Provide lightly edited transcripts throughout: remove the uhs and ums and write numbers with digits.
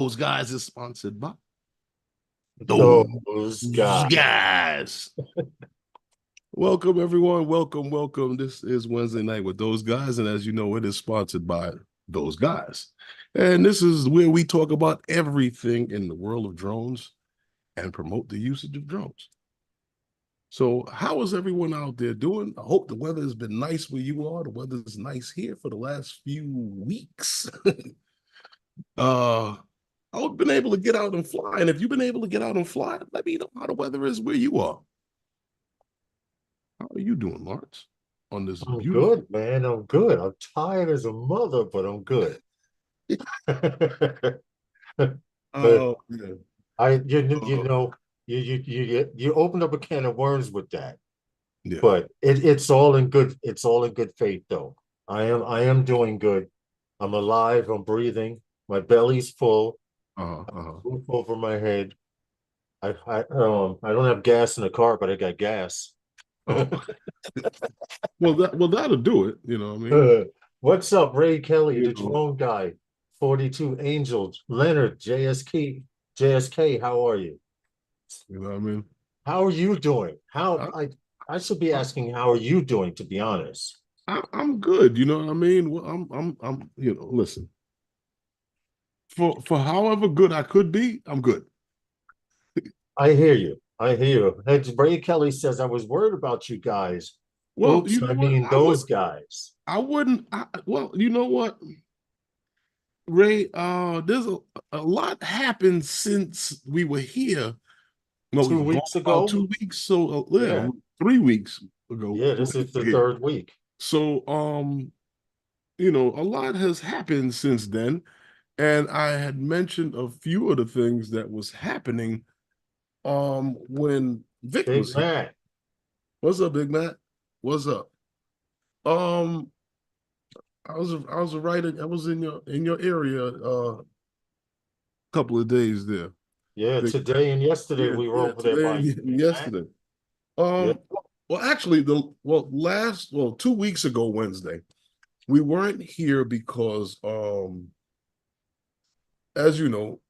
Those guys is sponsored by those Those guys. guys. Welcome, everyone. Welcome, welcome. This is Wednesday night with those guys. And as you know, it is sponsored by those guys. And this is where we talk about everything in the world of drones and promote the usage of drones. So, how is everyone out there doing? I hope the weather has been nice where you are. The weather is nice here for the last few weeks. uh, I've been able to get out and fly. And if you've been able to get out and fly, let me know how the weather is where you are. How are you doing, Lawrence? On this I'm beautiful. good, man. I'm good. I'm tired as a mother, but I'm good. But Yeah. you Uh, know you opened up a can of worms with that. yeah. But it's all in good. It's all in good faith, though. I am doing good. I'm alive. I'm breathing. My belly's full. Uh-huh. Uh-huh. Roof over my head. I don't have gas in the car, but I got gas. Oh. Well that'll do it. You know what I mean? What's up, Ray Kelly, You the know, drone guy, 42 Angels, Leonard, JSK, how are you? you know what I mean? How are you doing? How I, I should be asking how are you doing, to be honest. I'm good. You know what I mean? Well, I'm. Listen. For however good I could be, I'm good. I hear you. I hear you. Hey, Ray Kelly says I was worried about you guys. Well, Oops, you know I what? mean those guys. I wouldn't. Well, you know what, Ray? There's a lot happened since we were here. No, Two we've gone weeks about ago? 2 weeks. So yeah, Yeah. 3 weeks ago Yeah, when this we is were the here. third week. So a lot has happened since then. And I had mentioned a few of the things that was happening when Vic Big was here. Mac. What's up, Big Matt? What's up? Um, I was a writer. I was in your area a couple of days there. Yeah, Big, today and yesterday yeah, we were yeah, over there today by you, and Big Mac. yesterday. Yeah. Um, well, actually, 2 weeks ago Wednesday, we weren't here because as you know,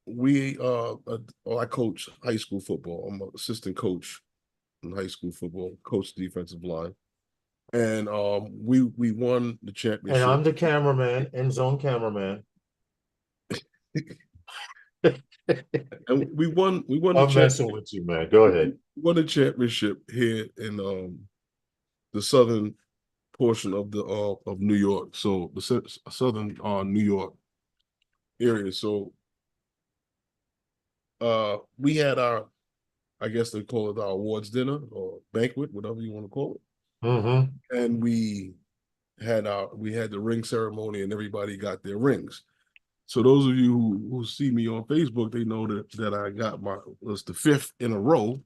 I coach high school football. I'm an assistant coach in high school football, coach defensive line. And we won the And championship. I'm the cameraman, end zone cameraman. And we won the I'm champ messing with you, man. Go ahead. won the championship here in the southern portion of New York. So the southern New York area. So we had our, I guess they call it our awards dinner or banquet, whatever you want to call Mm-hmm. it. And we had the ring ceremony and everybody got their rings. So those of you who see me on Facebook, they know that I got was the fifth in a row.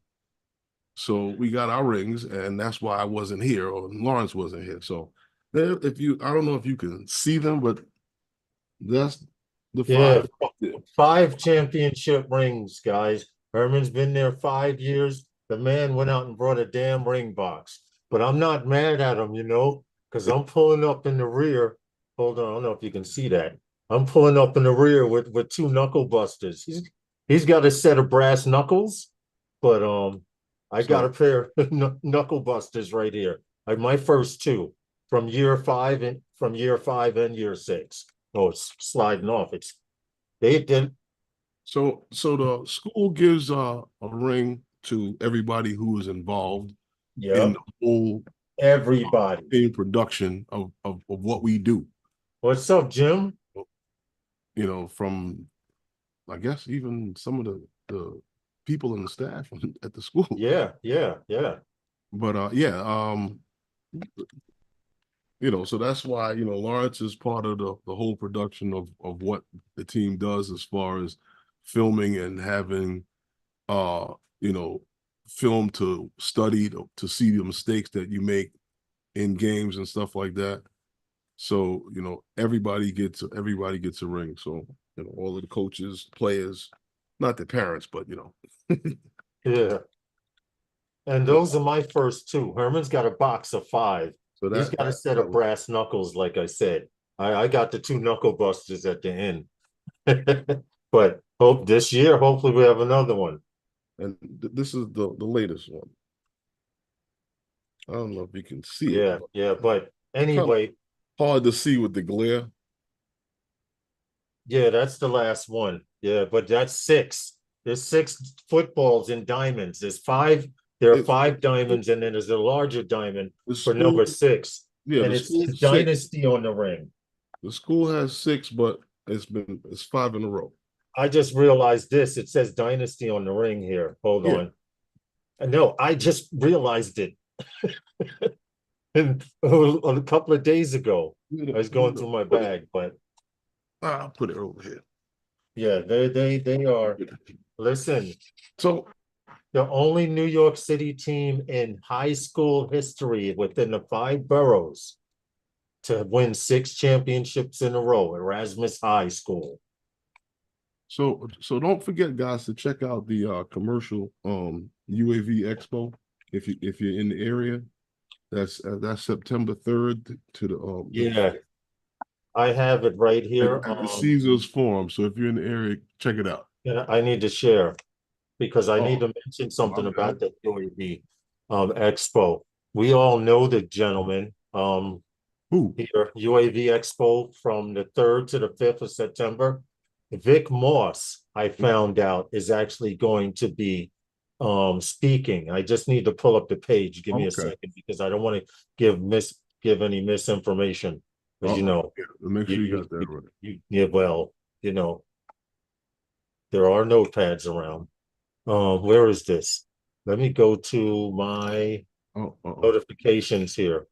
So we got our rings, and that's why I wasn't here, or Lawrence wasn't here. So there, if you, I don't know if you can see them, but that's the Yeah, five up there. 5 championship rings, guys. Herman's been there 5 years. The man went out and brought a damn ring box. But I'm not mad at him, because I'm pulling up in the rear. Hold on, I don't know if you can see that. I'm pulling up in the rear with two knuckle busters. He's got a set of brass knuckles, but I got a So pair of knuckle busters right here. My first two from year 5 and year 6. Oh, it's sliding off. They did. so the school gives a ring to everybody who is involved in Yep. the whole Everybody. in production of what we do. What's up, Jim? From I guess even some of the people in the staff at the school. Yeah, yeah, yeah. But yeah, so that's why, Lawrence is part of the whole production of what the team does as far as filming and having uh, you know, film to study to see the mistakes that you make in games and stuff like that. So, everybody gets a ring. So, all of the coaches, players, not the parents, but Yeah. And but those are my first two. Herman's got a box of 5. so He's that got a that set that of was brass knuckles, like I said. I got the two knuckle busters at the end. But hope this year, hopefully we have another one. And this is the latest one. I don't know if you can see it. Yeah, yeah. But Kind of anyway, hard to see with the glare. yeah, that's the last one. Yeah, but that's six. There's six footballs in diamonds. There are It's five diamonds, and then there's a larger diamond the for school. number six. Yeah, And the it says school's six. Dynasty on the ring. The school has six, but it's five in a row. I just realized this. It says Dynasty on the ring here. Hold Yeah. on. No, I just realized it. And a couple of days ago, I was going through my bag, but I'll put it over here. yeah, they are. Listen, So the only New York City team in high school history within the five boroughs to win six championships in a row, Erasmus High School. so don't forget, guys, to check out the commercial UAV Expo if you're in the area. That's September 3rd to the Yeah, I have it right here. at the Caesars Forum. So if you're in the area, check it out. And I need to share because I need Oh, to mention my something about bad. the UAV Expo. We all know the gentleman Who? here, UAV Expo from the 3rd to the 5th of September. Vic Moss, I found out, is actually going to be speaking. I just need to pull up the page. Give me a Okay. second because I don't want to give any misinformation. Because Yeah, make sure you got that right. yeah, well, you know, there are notepads around. Where is this? Let me go to my Oh. notifications here.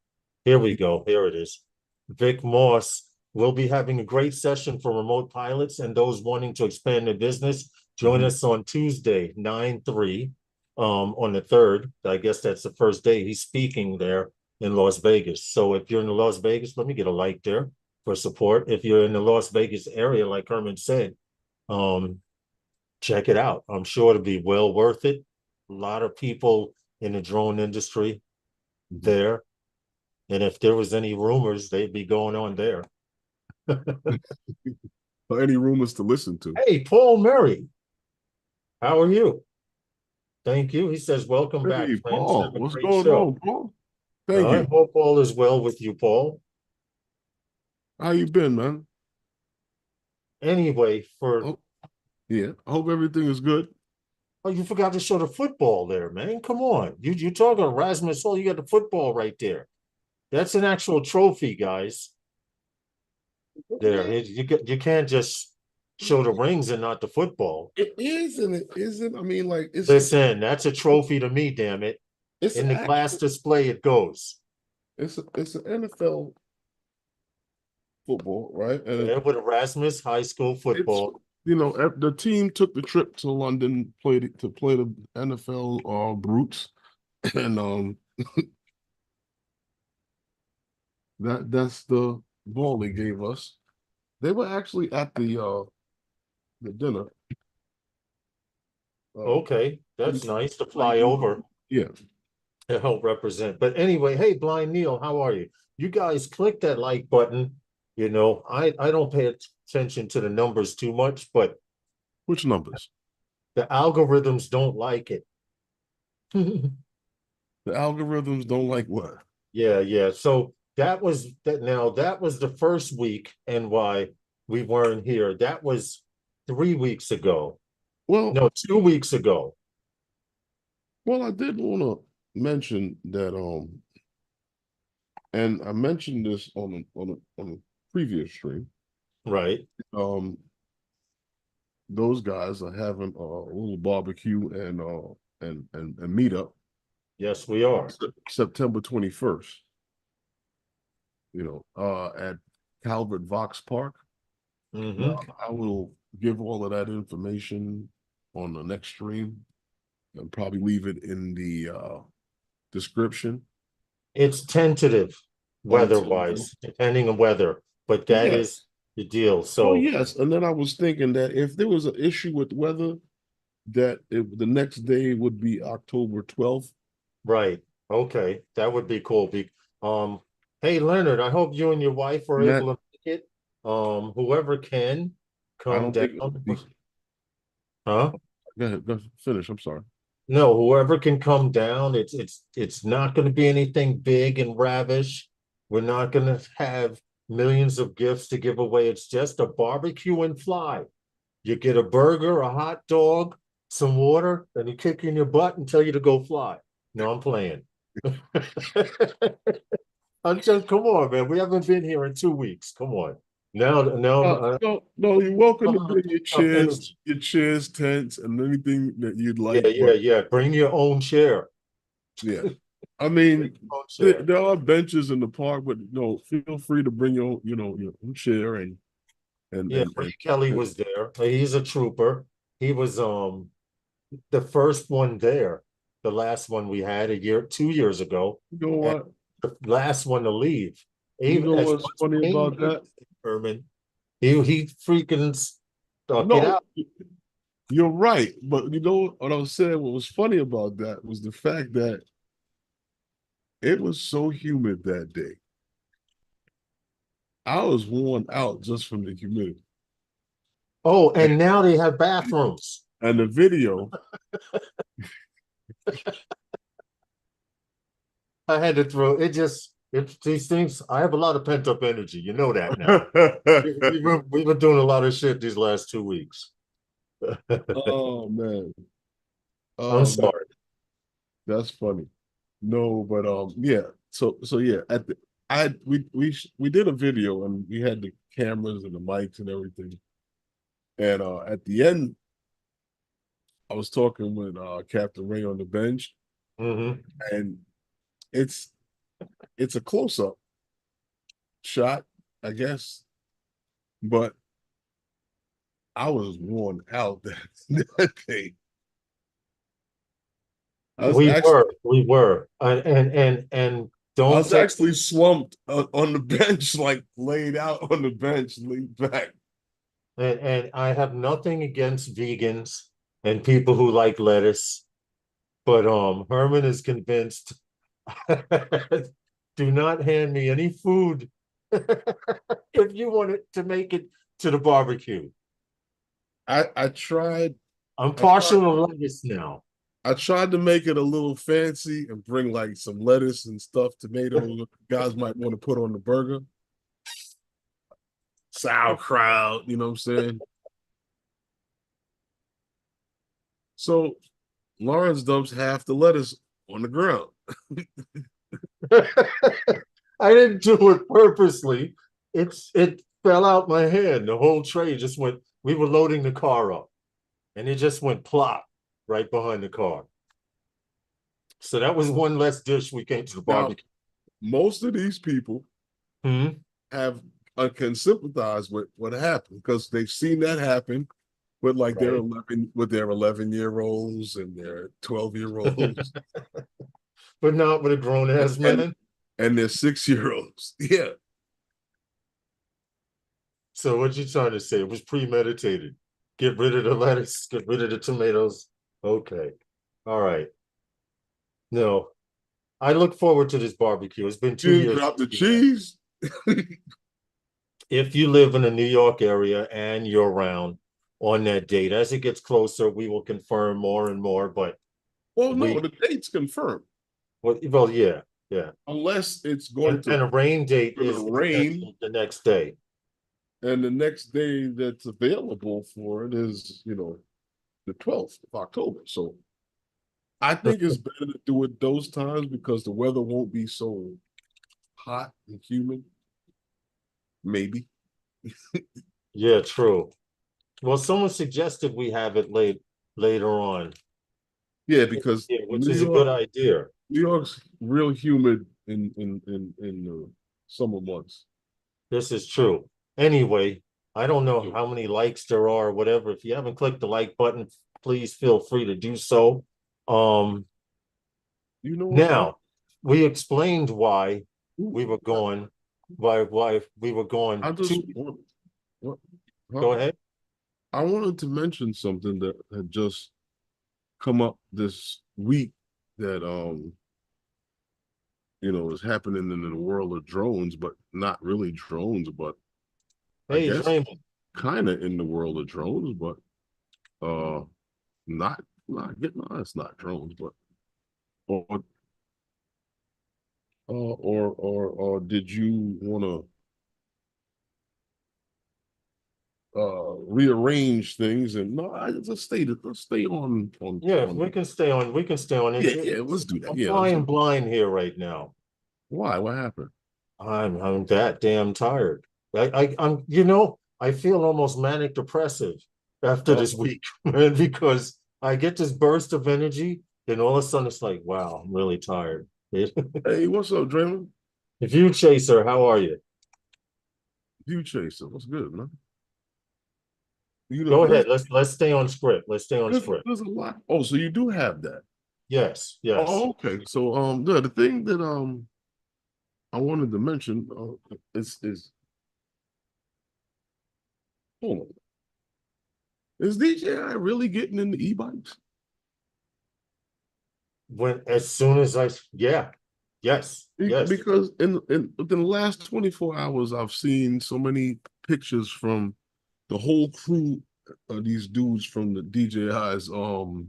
Here we go. Here it is. Vic Moss will be having a great session for remote pilots and those wanting to expand their business. Join Mhm. us on Tuesday, 9/3, on the 3rd. I guess that's the first day he's speaking there in Las Vegas. So if you're in the Las Vegas, let me get a like there for support. If you're in the Las Vegas area, like Herman said, um, check it out. I'm sure it'll be well worth it. A lot of people in the drone industry there. And if there was any rumors, they'd be going on there. Or any rumors to listen to. Hey, Paul Murray, how are you? Thank you. He says, welcome back, Hey, friends. Paul, Have a what's great going show. on, Paul? Thank I you. hope all is well with you, Paul. How you been, man? Anyway, Oh, yeah. I hope everything is good. you forgot to show the football there, man. Come on. You talking Erasmus Hall, you got the football right there. That's an actual trophy, guys. There. You can't just show the rings and not the football. It is and it isn't. I mean, like Listen, that's a trophy to me, damn it. it's In the glass actual display, it goes. it's an NFL football, right? And Yeah, with Erasmus High School it's football. the team took the trip to London to play the NFL Brutes, and that's the ball they gave us. They were actually at the dinner. Okay, that's nice to fly Like, over yeah. to help represent. But anyway, hey, Blind Neil, how are you? You guys click that like button. I don't pay attention to the numbers too much, but Which numbers? the algorithms don't like it. The algorithms don't like what? Yeah, yeah. So that was that. Now that was the first week, and why we weren't here. That was 3 weeks ago. Well, No, 2 weeks ago. I did want to mention that and I mentioned this on a previous stream. Right. Um, those guys are having a little barbecue and meet up Yes, we are. September 21st. At Calvert Vox Park. Hmm. I will give all of that information on the next stream and probably leave it in the description. It's tentative Until weather-wise, depending on weather, but that yes. is the deal. Oh So, yes, and then I was thinking that if there was an issue with weather, the next day would be October 12th. right. Okay, that would be cool. Hey Leonard, I hope you and your wife are And that able to make it. Whoever can I come don't think down. Huh? Go ahead, finish. I'm sorry. No, whoever can come down, it's not going to be anything big and ravish. We're not going to have millions of gifts to give away. It's just a barbecue and fly. You get a burger, a hot dog, some water, and you kick you in your butt and tell you to go fly. No, I'm playing. I'm just come on, man. We haven't been here in 2 weeks. Come on. No, you're welcome to bring Energy. your chairs, tents, and anything that you'd Yeah, like. yeah, But yeah. Bring your own chair. yeah, I Bring mean, your own chair. there are benches in the park, but no, feel free to bring your, your own chair and Yeah, and Ray and, Kelly and was there. He's a trooper. He was the first one there. The last one we had 2 years ago, you know and what? the last one to leave. You Even know as what's much funny pain about he that? was in, Herman, he freaking stuck it No, out. you're right. But you know what I was saying? What was funny about that was the fact that it was so humid that day. I was worn out just from the humidity. Oh, And, and now they have bathrooms. and the video, I had to throw it. These things. I have a lot of pent up energy. You know that now. We've been doing a lot of shit these last 2 weeks. oh man. I'm Oh man, sorry. that's funny. No, but yeah. So yeah, at the we did a video and we had the cameras and the mics and everything. And at the end, I was talking with Captain Ray on the bench, Hmm. and it's it's a close-up shot, I guess. But I was worn out that day. I was actually We were, and I don't was take. actually slumped on the bench, like laid out on the bench, laid back. And I have nothing against vegans and people who like lettuce, but Herman is convinced. Do not hand me any food if you want it to make it to the barbecue. I tried I'm I tried partial to lettuce now. I tried to make it a little fancy and bring like some lettuce and stuff, tomatoes guys might want to put on the burger, sauerkraut, you know what I'm saying? So Lawrence dumps half the lettuce on the ground. I didn't do it purposely. It fell out my hand. The whole tray just went. We were loading the car up, and it just went plop right behind the car. So that was one less dish we came to the Now, barbecue. most of these people Hmm. have can sympathize with what happened because they've seen that happen with like their Right. 11-year-olds and their 12-year-olds But not with a grown ass and man. and their 6-year-olds. Yeah. So what you trying to say? It was premeditated. Get rid of the lettuce. Get rid of the tomatoes. Okay. All right. No, I look forward to this barbecue. It's been two You didn't years. drop the cheese. If you live in the New York area and you're around on that date, as it gets closer, we will confirm more and more. But Well, no, we, the date's confirmed. well, yeah, yeah. Unless it's going And a rain date to is rain, the next day. and the next day that's available for it is, the 12th of October. So I think it's better to do it those times because the weather won't be so hot and humid. Maybe. Yeah, true. Well, someone suggested we have it later on. Yeah, because Yeah, which is a good idea. New York's real humid in the summer months. This is true. Anyway, I don't know how many likes there are or whatever. If you haven't clicked the like button, please feel free to do so. Um, You know what? Now we explained why Ooh, we were going, why we were going I just to. what, huh? Go ahead. I wanted to mention something that had just come up this week that is happening in the world of drones, but not really drones, but I Hey, guess Raymond. kind of in the world of drones, but not getting no, it's not drones, but or or did you want to rearrange things? And no, I just let's stay Yeah, on. we can stay on. We can stay on. Yeah, let's do that. I'm Yeah, flying blind here right now. why? What happened? I'm that damn tired. I'm I feel almost manic depressive after Oh, this week, man, because I get this burst of energy, and all of a sudden it's like, wow, I'm really tired. hey, what's up, Draymond? View Chaser, how are you? View Chaser, what's good, man? You know, Go ahead. Let's stay on script. Let's stay on script. there's a lot. Oh, so you do have that. Yes, yes. Oh, okay. So the thing that I wanted to mention is hold on. Is DJI really getting into e-bikes? When as soon as yeah, yes, yes. Because in within the last 24 hours, I've seen so many pictures from the whole crew of these dudes from the DJI's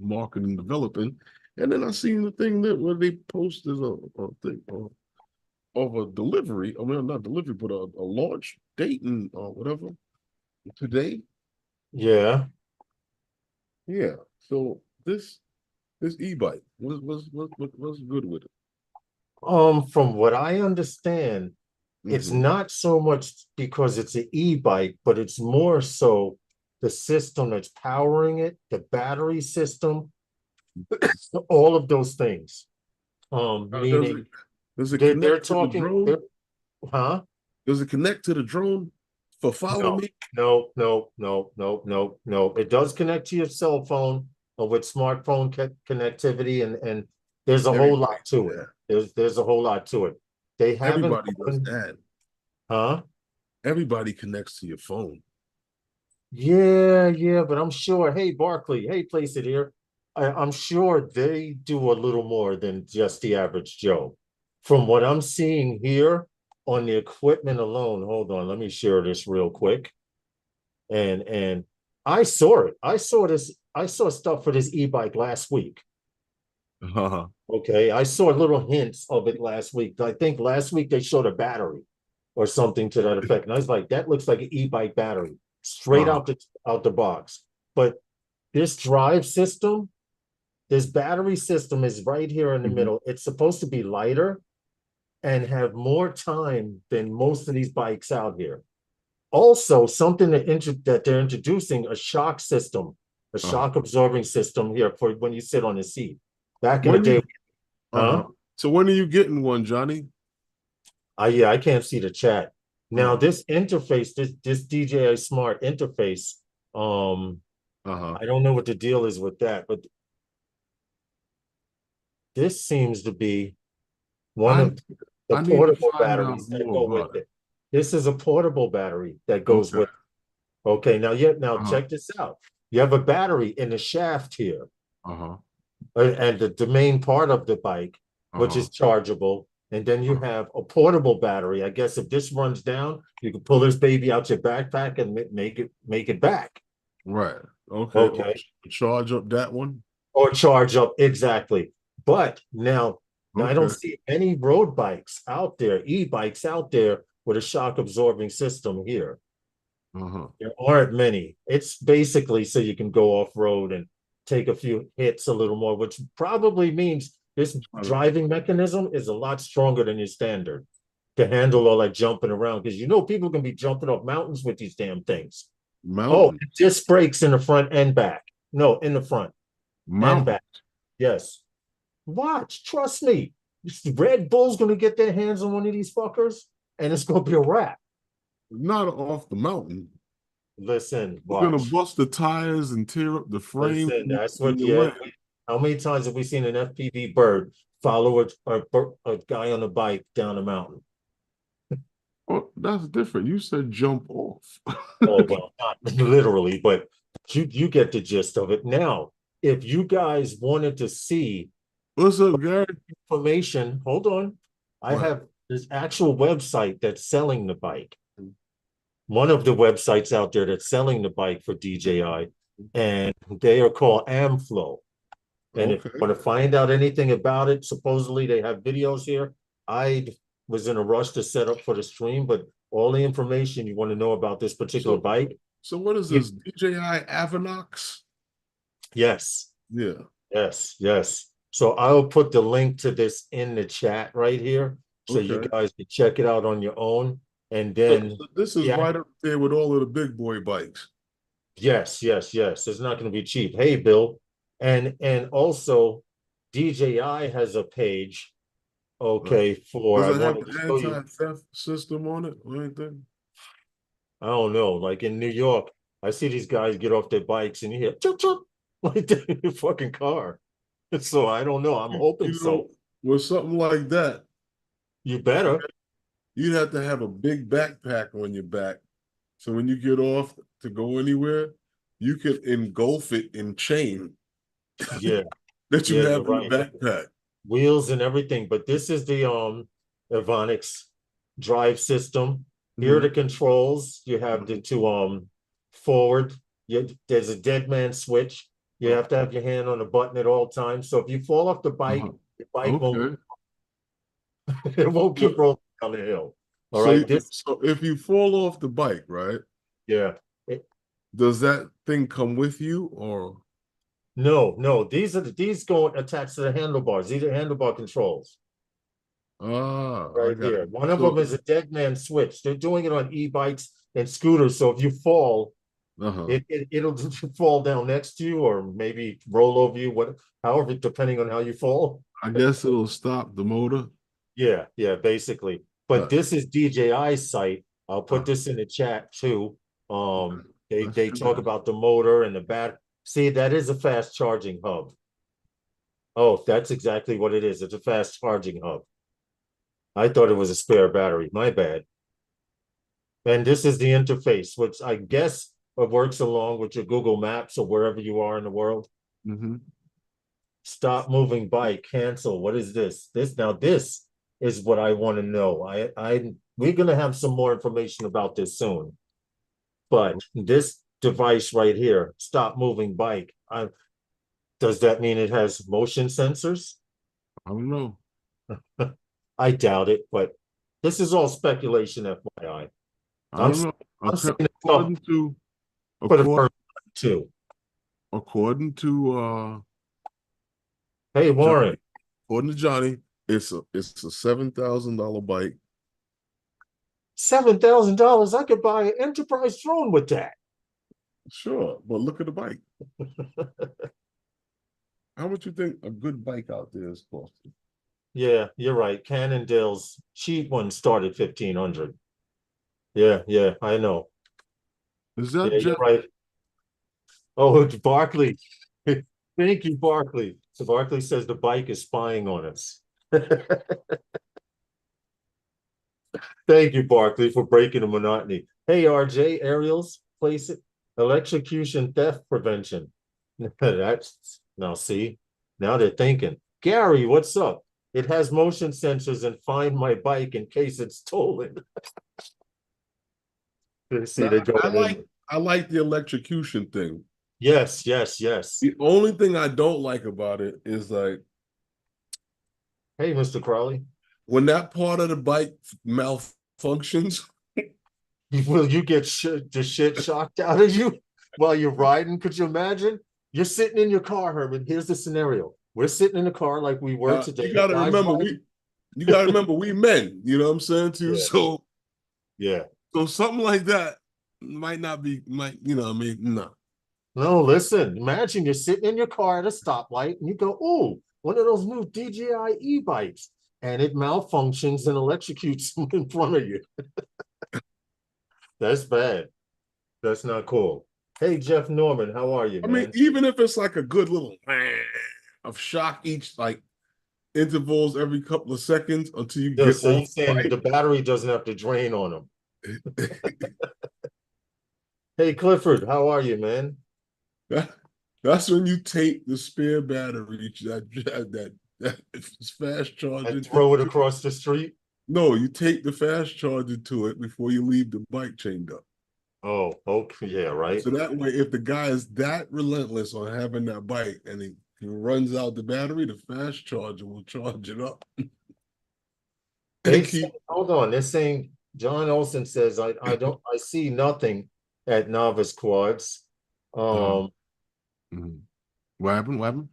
marketing and developing. And then I seen the thing that where they posted a thing of a delivery. I mean, not delivery, but a launch date and whatever today. Yeah. Yeah. So this e-bike, what's good with it? From what I understand, it's Mm-hmm. not so much because it's an e-bike, but it's more so the system that's powering it, the battery system, all of those things. Does Meaning it they're connect to the talking, drone? huh? Does it connect to the drone for follow No, me? no, no, no, no, no, no. It does connect to your cell phone with smartphone connectivity, and there's a whole Everybody, lot to it. yeah, There's a whole lot to it. They haven't, everybody does that. huh? Everybody connects to your phone. Yeah, yeah, but I'm sure. Hey, Barkley, hey, place it here. I'm sure they do a little more than just the average Joe. From what I'm seeing here on the equipment alone, hold on, let me share this real quick. And I saw it. I saw this. I saw stuff for this e-bike last week. Uh-huh. Okay, I saw little hints of it last week. I think last week they showed a battery or something to that effect, and I was like, that looks like an e-bike battery straight Uh-huh. out the box. But this drive system, this battery system is right here in the Mhm. middle. It's supposed to be lighter and have more time than most of these bikes out here. Also, something that they're introducing a shock system, a Uh-huh. shock absorbing system here for when you sit on the seat. Back in the When day, you huh? uh-huh. So when are you getting one, Johnny? Yeah, I can't see the chat. Now, Uh, this interface, this DJI Smart interface, uh-huh. I don't know what the deal is with that, but this seems to be one I of the I need to portable find out batteries that more go with about it. it. This is a portable battery that goes Okay. with it. Okay, now Uh-huh. check this out. You have a battery in the shaft here, Uh-huh. and the main part of the bike, which Uh-huh. is chargeable. And then you have a portable battery. I guess if this runs down, you can pull this baby out your backpack and make it back. Right. Okay. Or Okay. charge up that one. Or charge up exactly. But now I don't Okay. see any road bikes out there, e-bikes out there with a shock absorbing system here. Uh-huh. There aren't many. It's basically so you can go off road and take a few hits a little more, which probably means this driving mechanism is a lot stronger than your standard to handle all that jumping around. Because people can be jumping off mountains with these damn things. Oh, Mountain. disc brakes in the front and back. No, in the front and Mountain. back. Yes. Watch, trust me. Red Bull's gonna get their hands on one of these fuckers, and it's gonna be a wrap. Not off the mountain. Listen, We're gonna watch. bust the tires and tear up the frame Listen, that's when what, you yeah. land. How many times have we seen an FPV bird follow a guy on a bike down a mountain? Oh, that's different. You said jump off. Oh, well, not literally, but you get the gist of it. Now, if you guys wanted to see What's up, Gary? information, hold on. I What? have this actual website that's selling the bike. One of the websites out there that's selling the bike for DJI. and they are called Amflow. And if you Okay. want to find out anything about it, supposedly they have videos here. I was in a rush to set up for the stream, but all the information you want to know about this particular So bike, so what is you, this? DJI Avanox? yes, Yeah. yes. So I'll put the link to this in the chat right here, so you Okay. guys can check it out on your own. And So, then, so this is yeah, right up there with all of the big boy bikes. yes. It's not going to be cheap. Hey, Bill, and also DJI has a page. Right. Okay, for Does I it have wanted the to show you. anti-theft system on it or anything? I don't know, like in New York, I see these guys get off their bikes and you hear chirp chirp like they're in your fucking car. So I don't know. I'm hoping You so. know, with something like that, You better. you'd have to have a big backpack on your back. So when you get off to go anywhere, you can engulf it in chain Yeah, that you yeah, you're have in the right. backpack. Wheels and everything. But this is the Avonics drive system. Here are Mhm. the controls. You have the two forward. There's a dead man switch. You Oh, have to have your hand on the button at all times. So if you fall off uh-huh. the bike won't Okay. it won't keep So, rolling down the hill. All so, right. This, so if you fall off the bike, right? yeah. It- Does that thing come with you or? no. These go attached to the handlebars. These are handlebar controls I right got here. it. One of them So, is a dead man switch. They're doing it on e-bikes and scooters. So if you fall, uh-huh. it'll fall down next to you or maybe roll over you, however, depending on how you fall. I guess it'll stop the motor. Yeah, basically. But Uh, this is DJI's site. I'll put uh, this in the chat too. let's They do talk that. about the motor and the bat. See, that is a fast charging hub. Oh, that's exactly what it is. It's a fast charging hub. I thought it was a spare battery. My bad. And this is the interface, which I guess works along with your Google Maps or wherever you are in the world. Mm-hmm. Stop moving bike, cancel. What is this? This is what I want to know. We're gonna have some more information about this soon. But this device right here, stop moving bike, does that mean it has motion sensors? I don't know. I doubt it, but this is all speculation, FYI. I I'm don't know. I'm saying it's up According to for the according first time too. according to Hey Warren, Johnny, according to Johnny, it's a $7,000 bike. $7,000. I could buy an enterprise drone with that. Sure, but look at the bike. How much you think a good bike out there is costing? Yeah, you're right. Cannondale's cheap one started 1,500. Yeah, I know. Is that Yeah, you're just right. Oh, it's Barkley. Thank you, Barkley. So Barkley says the bike is spying on us. Thank you, Barkley, for breaking the monotony. Hey, RJ, Aerials, place it. Electrocution theft prevention. That's now see, now they're thinking. Gary, what's up? It has motion sensors and find my bike in case it's stolen. See, now, they're I going like in. I like the electrocution thing. Yes. The only thing I don't like about it is like Hey, Mr. Crowley, when that part of the bike malfunctions. will you get the shit shocked out of you while you're riding? Could you imagine? You're sitting in your car, Herman. Here's the scenario. We're sitting in the car like we were You today. got to Guys remember riding. you got to remember we men. You know what I'm saying too. Yeah, yeah. So something like that might not be might you know what I mean no. No, listen. Imagine you're sitting in your car at a stoplight and you go, "Oh, one of those new DJI e-bikes," and it malfunctions and electrocutes in front of you. That's bad. That's not cool. Hey, Jeff Norman, how are you, I mean, man? even if it's like a good little of shock each like intervals every couple of seconds until you Yeah, get so you're off saying the battery doesn't have to drain on them. the bike. Hey, Clifford, how are you, man? That's when you take the spare battery that is fast And charging. throw it across the street? No, you take the fast charger to it before you leave the bike chained up. Oh, okay, yeah, right. So that way, if the guy is that relentless on having that bike and he runs out the battery, the fast charger will charge it up They and say, keep. hold on, they're saying John Olson says I see nothing at novice quads. Uh, Um, mhm. What happened? What happened?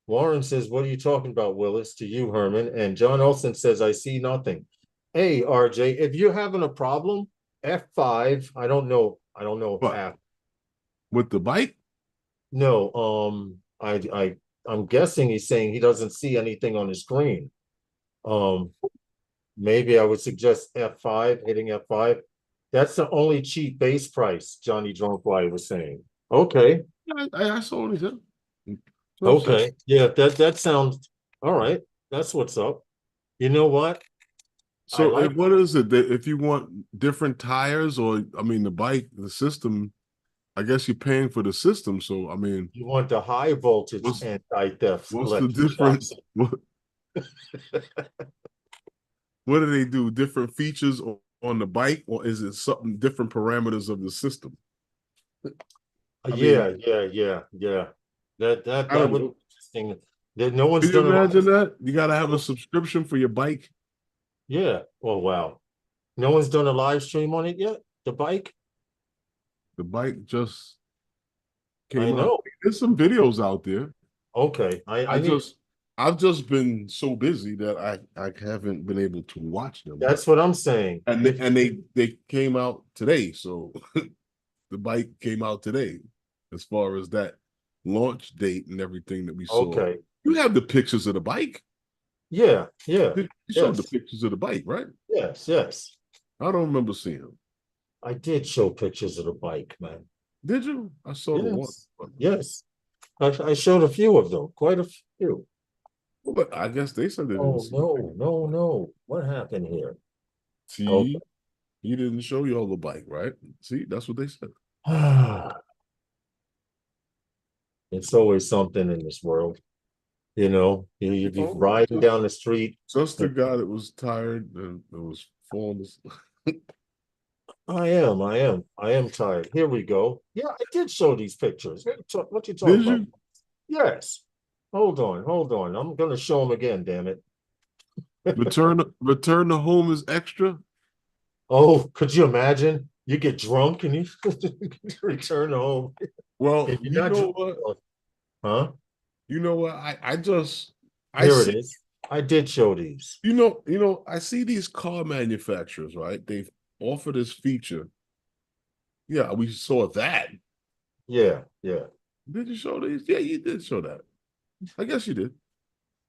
Warren says, what are you talking about, Willis? To you, Herman. And John Olson says, I see nothing. Hey, RJ, if you're having a problem, F5, I don't know. I don't know What half. with the bike? No, I'm guessing he's saying he doesn't see anything on the screen. Um, maybe I would suggest F5, hitting F5. That's the only cheap base price, Johnny Drunkfly was saying. Okay, I saw it. No sense. okay. Yeah, that sounds all right. That's what's up. You know what? I So like what is it that if you want different tires or I mean the bike, the system, I guess you're paying for the system. So I mean, you want the high voltage what's anti-theft what's the electric difference? shocks. What do they do? Different features on the bike, or is it something different parameters of the system? I mean, Yeah. I That don't would be know. interesting. That no one's Can you done a imagine live. that? You got to have a subscription for your bike. Yeah. Oh wow. No one's done a live stream on it yet. The bike. The bike just I came out. know. There's some videos out there. Okay. I I need. just I've just been so busy that I haven't been able to watch them. But That's what I'm saying. and If they came out today, so the bike came out today. As far as that launch date and everything that we saw, okay. you have the pictures of the bike. Yeah. You showed the Yes. pictures of the bike, right? Yes. I don't remember seeing them. I did show pictures of the bike, man. Did you? I saw the one, Yes. Yes. I showed a few of them, quite a few. but I guess they said they didn't Oh see the no, picture. no, no. What happened here? See, he didn't show you all the bike, right? See, that's what they said. Okay. It's always something in this world, you know. You be Oh, riding down the street. just the guy that was tired and that was falling asleep. I am tired. Here we go. Yeah, I did show these pictures. What you talking Did about? you Yes. Hold on. I'm gonna show them again, damn it. return to home is extra? Oh, could you imagine? You get drunk and you return home. Well, And you're not drunk. Huh? You know what? I just I Here it see is. I did show these. I see these car manufacturers, right? They've offered this feature. Yeah, we saw that. Yeah. Did you show these? Yeah, you did show that. I guess you did.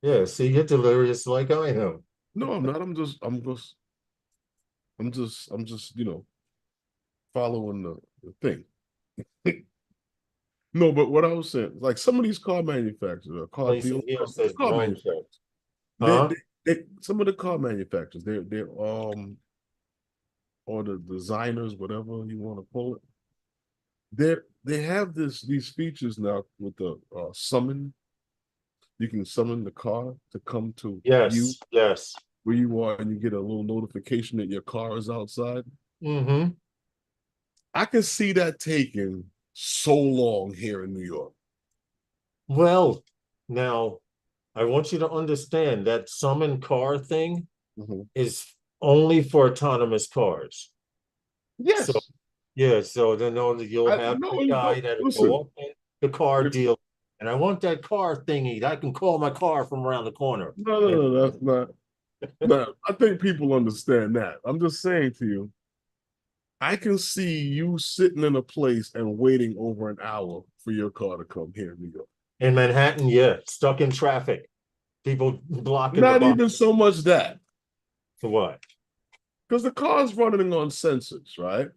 Yeah. See, you're delirious like I am. No, I'm not. I'm just, following the thing. No, but what I was saying, like some of these car manufacturers, car Place deal, it here says car drone show. manufacturers, they, Huh? they, some of the car manufacturers, they're or the designers, whatever you want to call it, they have these features now with the summon. You can summon the car to come to you Yes. where you are, and you get a little notification that your car is outside. Mm-hmm. I can see that taking so long here in New York. Well, now I want you to understand that summon car thing Mhm. is only for autonomous cars. So Yes, yeah, so then only you'll I have no the guy no. that'll go Listen, up in the car if deal, and I want that car thingy. I can call my car from around the corner. And no, that's not. No, I think people understand that. I'm just saying to you, I can see you sitting in a place and waiting over an hour for your car to come here in New York. in Manhattan, yeah, stuck in traffic, people blocking the Not box. even so much that, For what? because the car's running on sensors, right?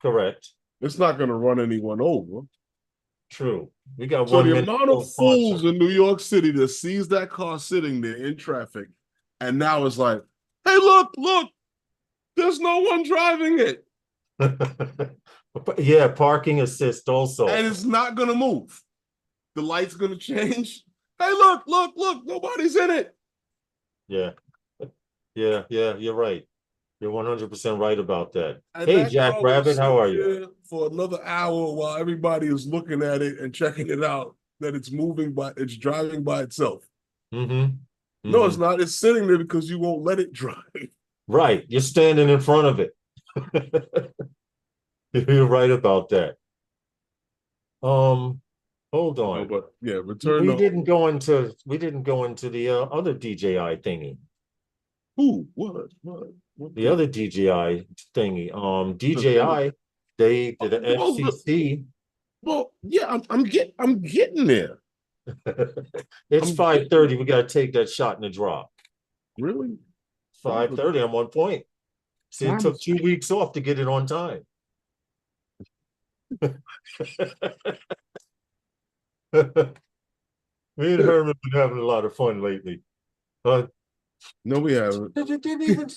Correct. It's not going to run anyone over. True. We got So one the minute amount till of fools sponsor. in New York City that sees that car sitting there in traffic, and now it's like, hey, look, there's no one driving it, Yeah, parking assist also. and it's not going to move. The light's going to change. Hey, look, nobody's in it. Yeah, you're right. You're 100% right about that. And Hey, that Jack car will Rabbit, sit how are you? there for another hour while everybody is looking at it and checking it out, that it's moving by, it's driving by itself. Mm-hmm. No, it's Mm-hmm. not. It's sitting there because you won't let it drive. Right. You're standing in front of it. You're right about that. Hold No, on. but yeah, return We to didn't go into the other DJI thingy. who? What The thing? other DJI thingy. DJI, they did the Well, FCC. yeah, I'm getting there. It's I'm getting 5:30. We gotta take that shot in the drop. really. Oh, 5:30. I'm on point. See, it time took is 2 weeks off to get it on time. Me and Herman been having a lot of fun lately. Uh, no, we haven't. you didn't even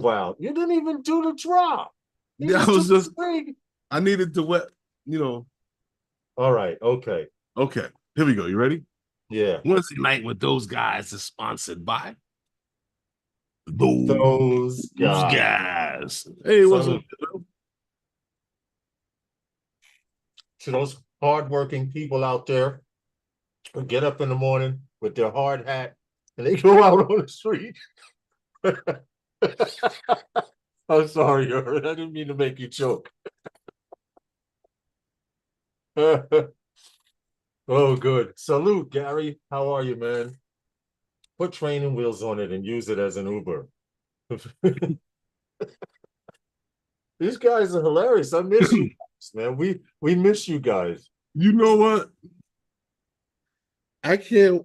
wow, you didn't even do the drop. You Yeah, I just took was the just swing. I needed to wet, you know. All right, okay. Okay, here we go. You ready? Yeah. Wednesday night with those guys is sponsored by those Those guys. guys. Hey, what's up? Salute to those hardworking people out there who get up in the morning with their hard hat and they go out on the street. I'm sorry, I didn't mean to make you choke. Oh, good. Salute, Gary. How are you, man? Put training wheels on it and use it as an Uber. These guys are hilarious. I miss you guys, man. We miss you guys. You know what? I can't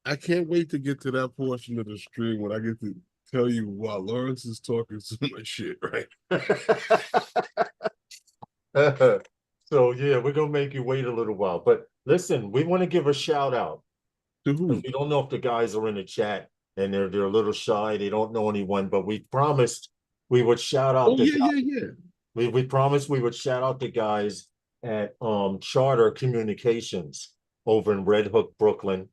I can't wait to get to that portion of the stream when I get to tell you while Lawrence is talking so much shit, right? So yeah, we're gonna make you wait a little while. But listen, we want to give a shout out. To Because who? we don't know if the guys are in the chat and they're a little shy, they don't know anyone, but we promised we would shout out Oh the yeah, guys. yeah. We promised we would shout out the guys at Charter Communications over in Red Hook, Brooklyn.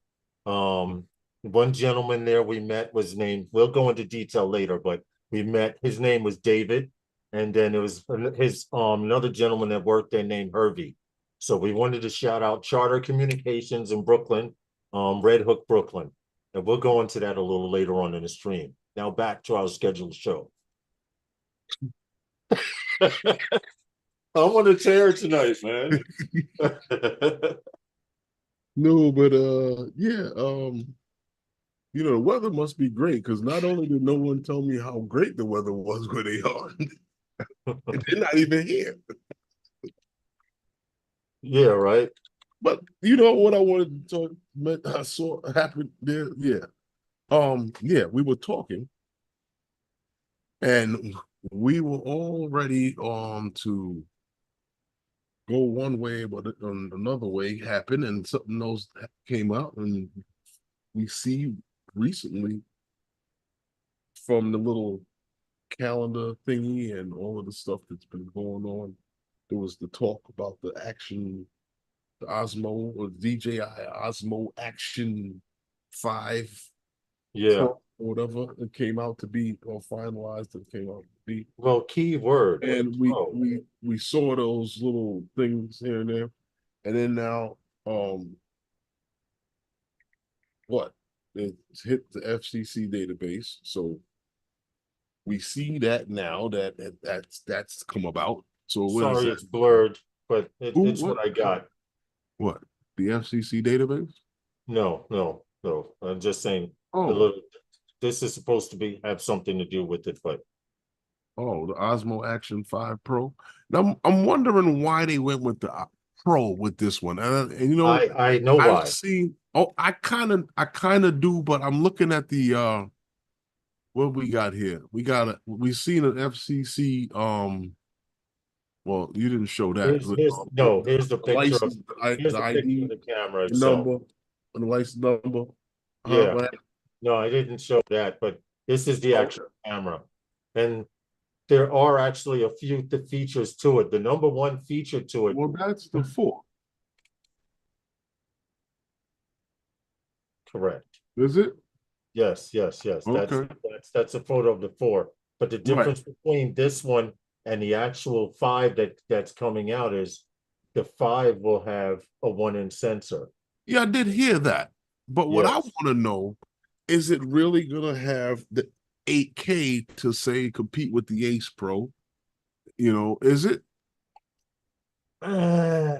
One gentleman there we met was named, we'll go into detail later, but we met, his name was David, and then it was his another gentleman that worked there named Hervey. So we wanted to shout out Charter Communications in Brooklyn, Red Hook, Brooklyn. And we'll go into that a little later on in the stream. Now back to our scheduled show. I'm on a tear tonight, man. No, but yeah, you know, the weather must be great because not only did no one tell me how great the weather was where they are, they're not even here. Yeah, right. But you know what I wanted to talk, I saw happen there. Yeah. Yeah, we were talking and we were all ready to go one way, but another way happened and something else came out. And we see recently from the little calendar thingy and all of the stuff that's been going on, there was the talk about the action, the Osmo or DJI Osmo Action 5 Yeah. Pro or whatever it came out to be, or finalized it came out to be. Well, key word. And Oh, we saw those little things here and there. And then now what? It's hit the FCC database. So we see that now that's come about. So what is sorry that? it's blurred, but Who it's what I got. what? The FCC database? No, no, no. I'm just saying the Oh, little this is supposed to be have something to do with it, but oh, the Osmo Action 5 Pro. Now I'm wondering why they went with the Pro with this one. And you know, I know I've why. seen I kind of do, but I'm looking at the what we got here. We seen an FCC well, you didn't show that, Here's but here's no, here's the the picture of license, here's the the picture of ID, the camera the itself. number, and the license number. Yeah. What? No, I didn't show that, but this is the Okay. actual camera. And there are actually a few the features to it. The number one feature to it, Well, that's the 4. correct. Is it? Yes, yes, yes. Okay. That's a photo of the 4. But the Right. difference between this one and the actual 5 that's coming out is the 5 will have a 1-inch sensor. Yeah, I did hear that. But what I Yes. want to know, is it really gonna have the 8K to say compete with the Ace Pro? Is it? Uh,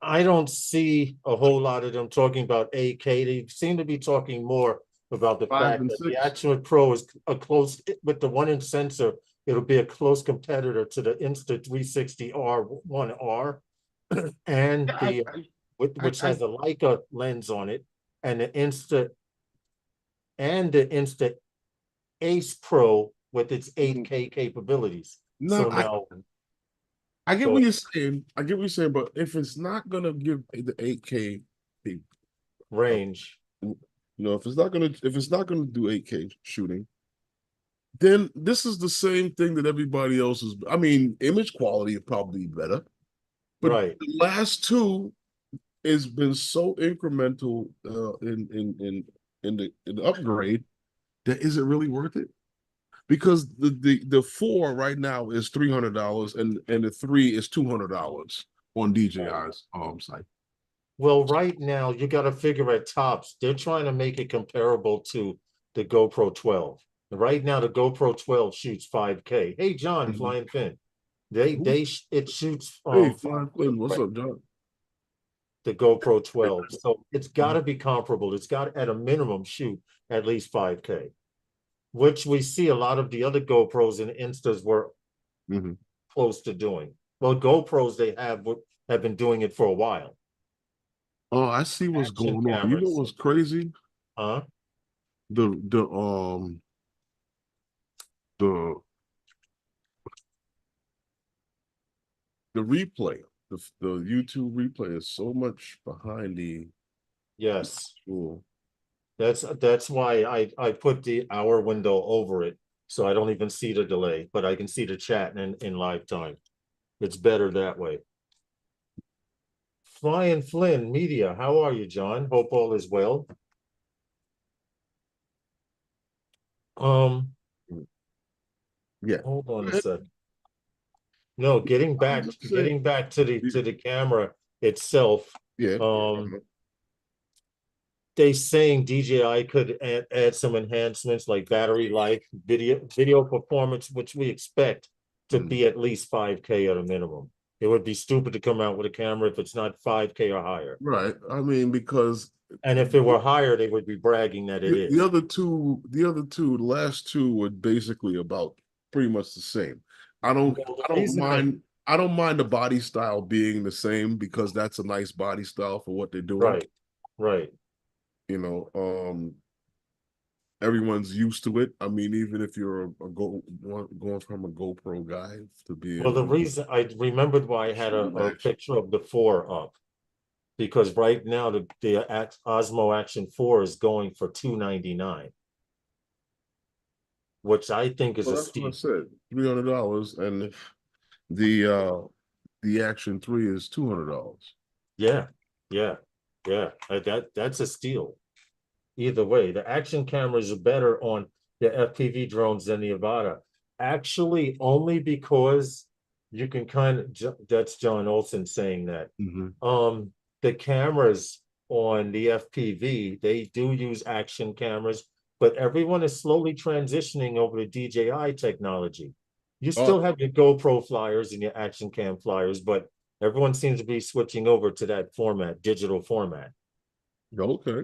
I don't see a whole lot of them talking about 8K. They seem to be talking more about the Five fact and that the six? Action Pro is a close, with the 1-inch sensor, it'll be a close competitor to the Insta360R1R and Yeah, the which has a Leica lens on it, and the Insta Ace Pro with its 8K capabilities. no, So now, I get go what ahead. you're saying. I get what you're saying, but if it's not gonna give the 8K, Range. if it's not gonna do 8K shooting, then this is the same thing that everybody else is. I mean, image quality is probably better, but Right. the last two has been so incremental in the upgrade that is it really worth it? Because the 4 right now is $300 and the 3 is $200 on Right. DJI's site. Well, right now you got to figure at tops. They're trying to make it comparable to the GoPro 12. Right now, the GoPro 12 shoots 5K. Hey, John, Mhm. Flying Fin. Who- It shoots Hey, 5K, Flying Flynn, what's right, up, John? the GoPro 12. So it's got to be comparable. It's got to, at a minimum, shoot at least 5K, which we see a lot of the other GoPros and Instas were Mhm. close to doing. Well, GoPros they have been doing it for a while. Oh, I see what's Action going on. You know cameras, what's crazy? huh? The the replay, the YouTube replay is so much behind the Yes. tool. That's why I put the hour window over it, so I don't even see the delay, but I can see the chat in live time. It's better that way. Flying Flynn Media, how are you, John? Hope all is well. Um, Yeah. hold on a sec. No, getting I'm back just saying. getting back to the camera itself. Yeah. Um, they saying DJI could add some enhancements like battery life, video performance, which we expect to Mhm. be at least 5K at a minimum. It would be stupid to come out with a camera if it's not 5K or higher. Right. I mean, because And if it were higher, they would be bragging that it the is. the last two were basically about pretty much the same. I don't Well, the I don't reason I mind I don't mind the body style being the same because that's a nice body style for what they're doing. right, right. You know, everyone's used to it. I mean, even if you're going from a GoPro guy to be Well, able the to reason I remembered why I had shoot an a action. picture of the 4 up, because right now the Osmo Action 4 is going for $299, which I think is Well, a that's what I steal. said, $300, and the uh the Action 3 is $200. Yeah, yeah, yeah. That's a steal. Either way, the action cameras are better on the FPV drones than the Avata. Actually, only because you can kind of, that's John Olson saying that. Mhm. The cameras on the FPV, they do use action cameras, but everyone is slowly transitioning over to DJI technology. You Oh, still have your GoPro flyers and your action cam flyers, but everyone seems to be switching over to that format, digital format. okay.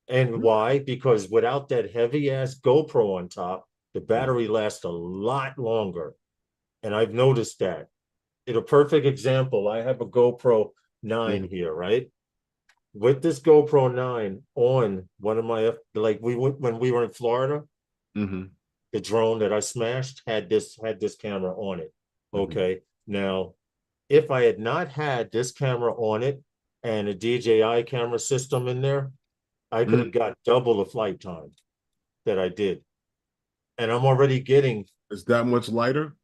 And why? Because without that heavy ass GoPro on top, the Mhm. battery lasts a lot longer. And I've noticed that. In a perfect example, I have a GoPro 9 Mhm. here, right? With this GoPro 9 on one of my, like we went when we were in Florida, Mhm. the drone that I smashed had this camera on it. Mhm. Okay. Now, if I had not had this camera on it and a DJI camera system in there, I could Mhm. have got double the flight time that I did. And I'm already getting, It's that much lighter.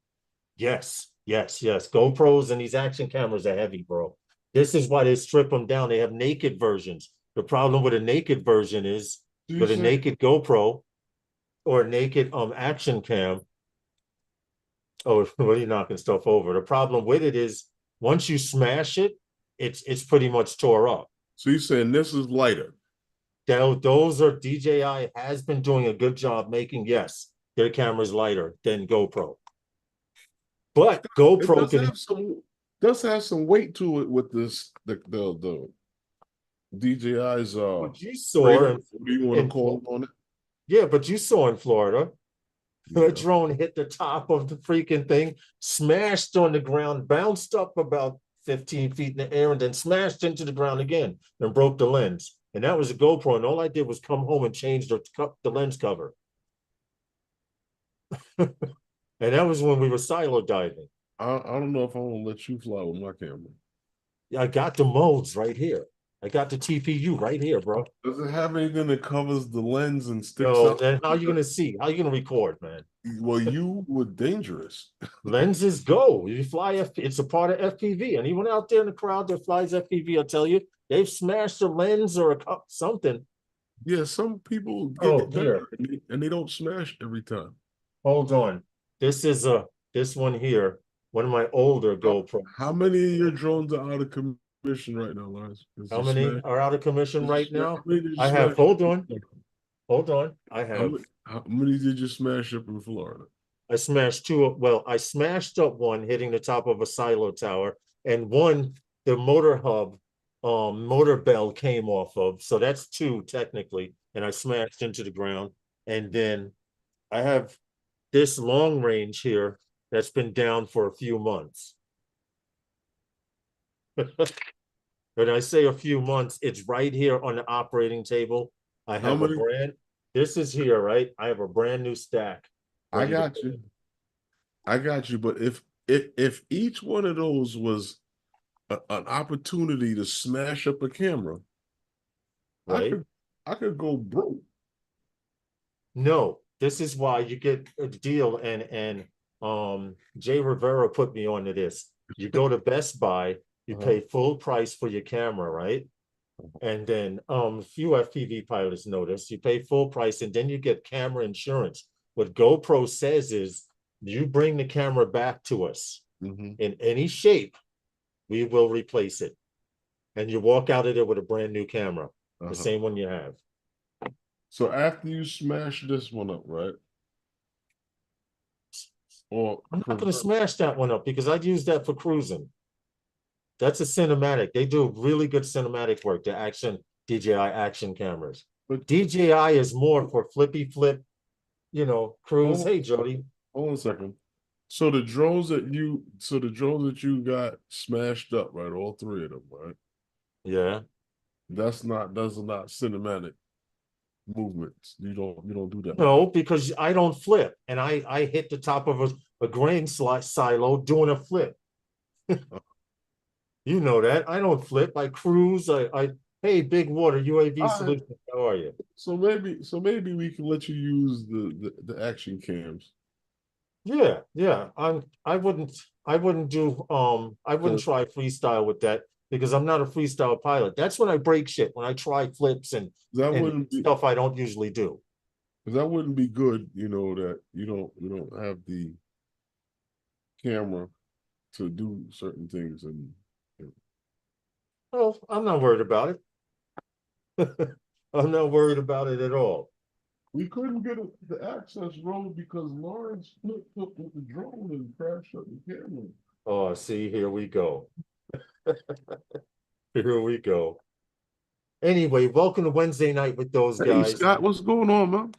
yes, yes, yes. GoPros and these action cameras are heavy, bro. This is why they strip them down. They have naked versions. The problem with a naked version is Do you with a say? naked GoPro, or naked action cam. Oh, what are you knocking stuff over? The problem with it is once you smash it, it's pretty much tore up. So you're saying this is lighter? Those are DJI has been doing a good job making, yes, their cameras lighter than GoPro. But It GoPro can does have some weight to it with this the DJI's what you saw radar. What do you want to call it on it? yeah, but you saw in Florida, Yeah. a drone hit the top of the freaking thing, smashed on the ground, bounced up about 15 feet in the air, and then smashed into the ground again and broke the lens. And that was a GoPro, and all I did was come home and change the lens cover. And that was when we were silo diving. I don't know if I want to let you fly with my camera. I got the modes right here. I got the TPU right here, bro. Does it have anything that covers the lens and sticks No, out? and how you gonna see? How you gonna record, man? Well, you were dangerous. Lenses go. You fly it's a part of FPV. Anyone out there in the crowd that flies FPV, I'll tell you, they've smashed a lens or something. Yeah, some people get it better and they don't smash every time. Hold on. This one here, one of my older GoPro. How many of your drones are out of commission right now, Lars? How many are out of commission right now? I have, hold on. I have how many did you smash up in Florida? I smashed two. Well, I smashed up one hitting the top of a silo tower, and one the motor hub, motor bell came off of. So that's two technically, and I smashed into the ground. And then I have this long range here that's been down for a few months. When I say a few months, it's right here on the operating table. I have a brand. This is here, right? I have a brand new stack. I got you. I got you. But if each one of those was an opportunity to smash up a camera, right? I could go broke. No, this is why you get a deal, and Jay Rivera put me onto this. You go to Best Buy, you pay full price for your camera, right? And then few FPV pilots notice you pay full price, and then you get camera insurance. What GoPro says is you bring the camera back to us in any shape, we will replace it. And you walk out of there with a brand new camera, the same one you have. So after you smash this one up, right? Or I'm not going to smash that one up because I'd use that for cruising. That's a cinematic. They do really good cinematic work, the DJI Action cameras. But DJI is more for flippy flip, cruise. Hey, Jody. Hold on a second. So the drones that you got smashed up, right? All three of them, right? Yeah. Those are not cinematic movements. You don't do that. No, because I don't flip, and I hit the top of a grain silo doing a flip. You know that. I don't flip. I cruise. Hey, Big Water UAV Solutions. How are you? So maybe we can let you use the action cams. Yeah. I wouldn't try freestyle with that because I'm not a freestyle pilot. That's when I break shit, when I try flips and stuff I don't usually do. Because that wouldn't be good, that you don't have the camera to do certain things and Oh, I'm not worried about it. I'm not worried about it at all. We couldn't get the access road because Lawrence flipped up with the drone and crashed up the camera. Oh, see, here we go. Here we go. Anyway, welcome to Wednesday night with those guys. Hey, Scott, what's going on, man?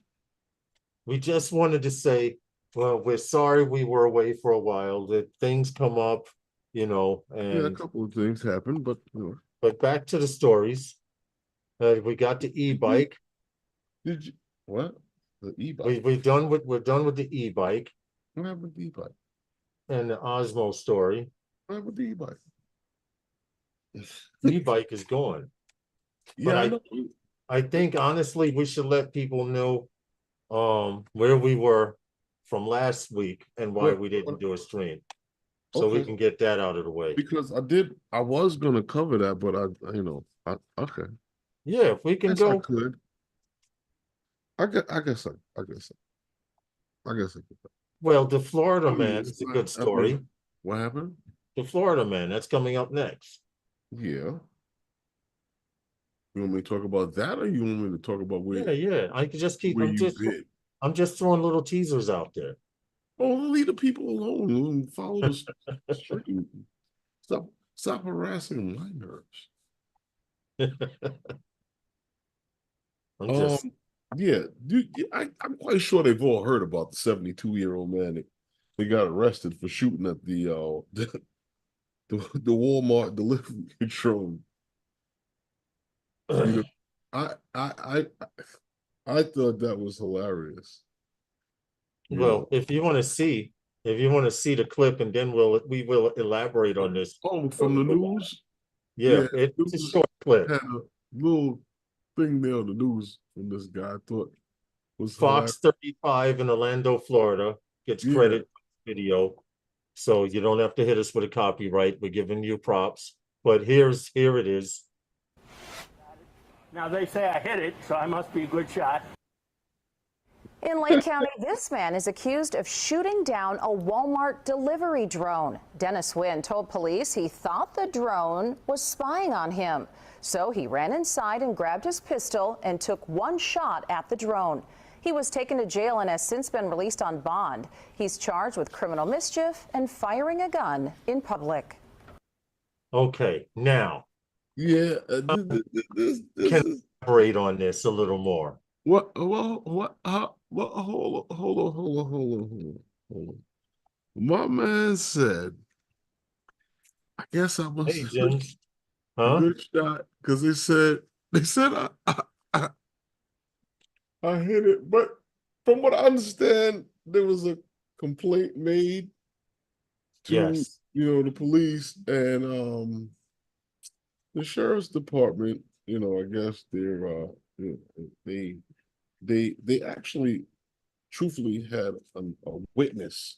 We just wanted to say, well, we're sorry we were away for a while. That things come up, and a couple of things happened, but But back to the stories. We got the e-bike. Did you what? The e-bike. We're done with the e-bike. What happened with the e-bike? And the Osmo story. What happened with the e-bike? The e-bike is gone. Yeah, but I think honestly we should let people know where we were from last week and why we didn't do a stream. So we can get that out of the way. Because I was gonna cover that, but okay. Yeah, if we can go. I could. I guess so. I guess. Well, the Florida I mean, man it's is a not. good I mean, story. what happened? The Florida man, that's coming up next. Yeah. You want me to talk about that, or you want me to talk about Yeah, yeah. I could just keep. where you've been? I'm just throwing little teasers out there. Oh, leave the people alone and follow the stream. Stop harassing my nerves. I'm just Um, yeah, I'm quite sure they've all heard about the 72-year-old man that got arrested for shooting at the Walmart delivery drone. You know, I I I I thought that was hilarious. You well, know, if you want to see the clip, and then we will elaborate on this. oh, from the news, Yeah, yeah, it's a news short clip. had a little thing there on the news from this guy. I thought was hilarious. Fox 35 in Orlando, Florida gets Yeah, credit for the video. So you don't have to hit us with a copyright. We're giving you props. But here it is. Now they say I hit it, so I must be a good shot. In Lake County, this man is accused of shooting down a Walmart delivery drone. Dennis Wynn told police he thought the drone was spying on him. So he ran inside and grabbed his pistol and took one shot at the drone. He was taken to jail and has since been released on bond. He's charged with criminal mischief and firing a gun in public. Okay, now yeah. This can is elaborate on this a little more. what. What? What? Hold on. Hold on. Hold on. Hold on. Hold on. My man said, "I guess I Hey, must have Jim. a Huh? good shot," because they said I hit it, but from what I understand, there was a complaint made to Yes. the police and the sheriff's department. I guess they actually truthfully had a witness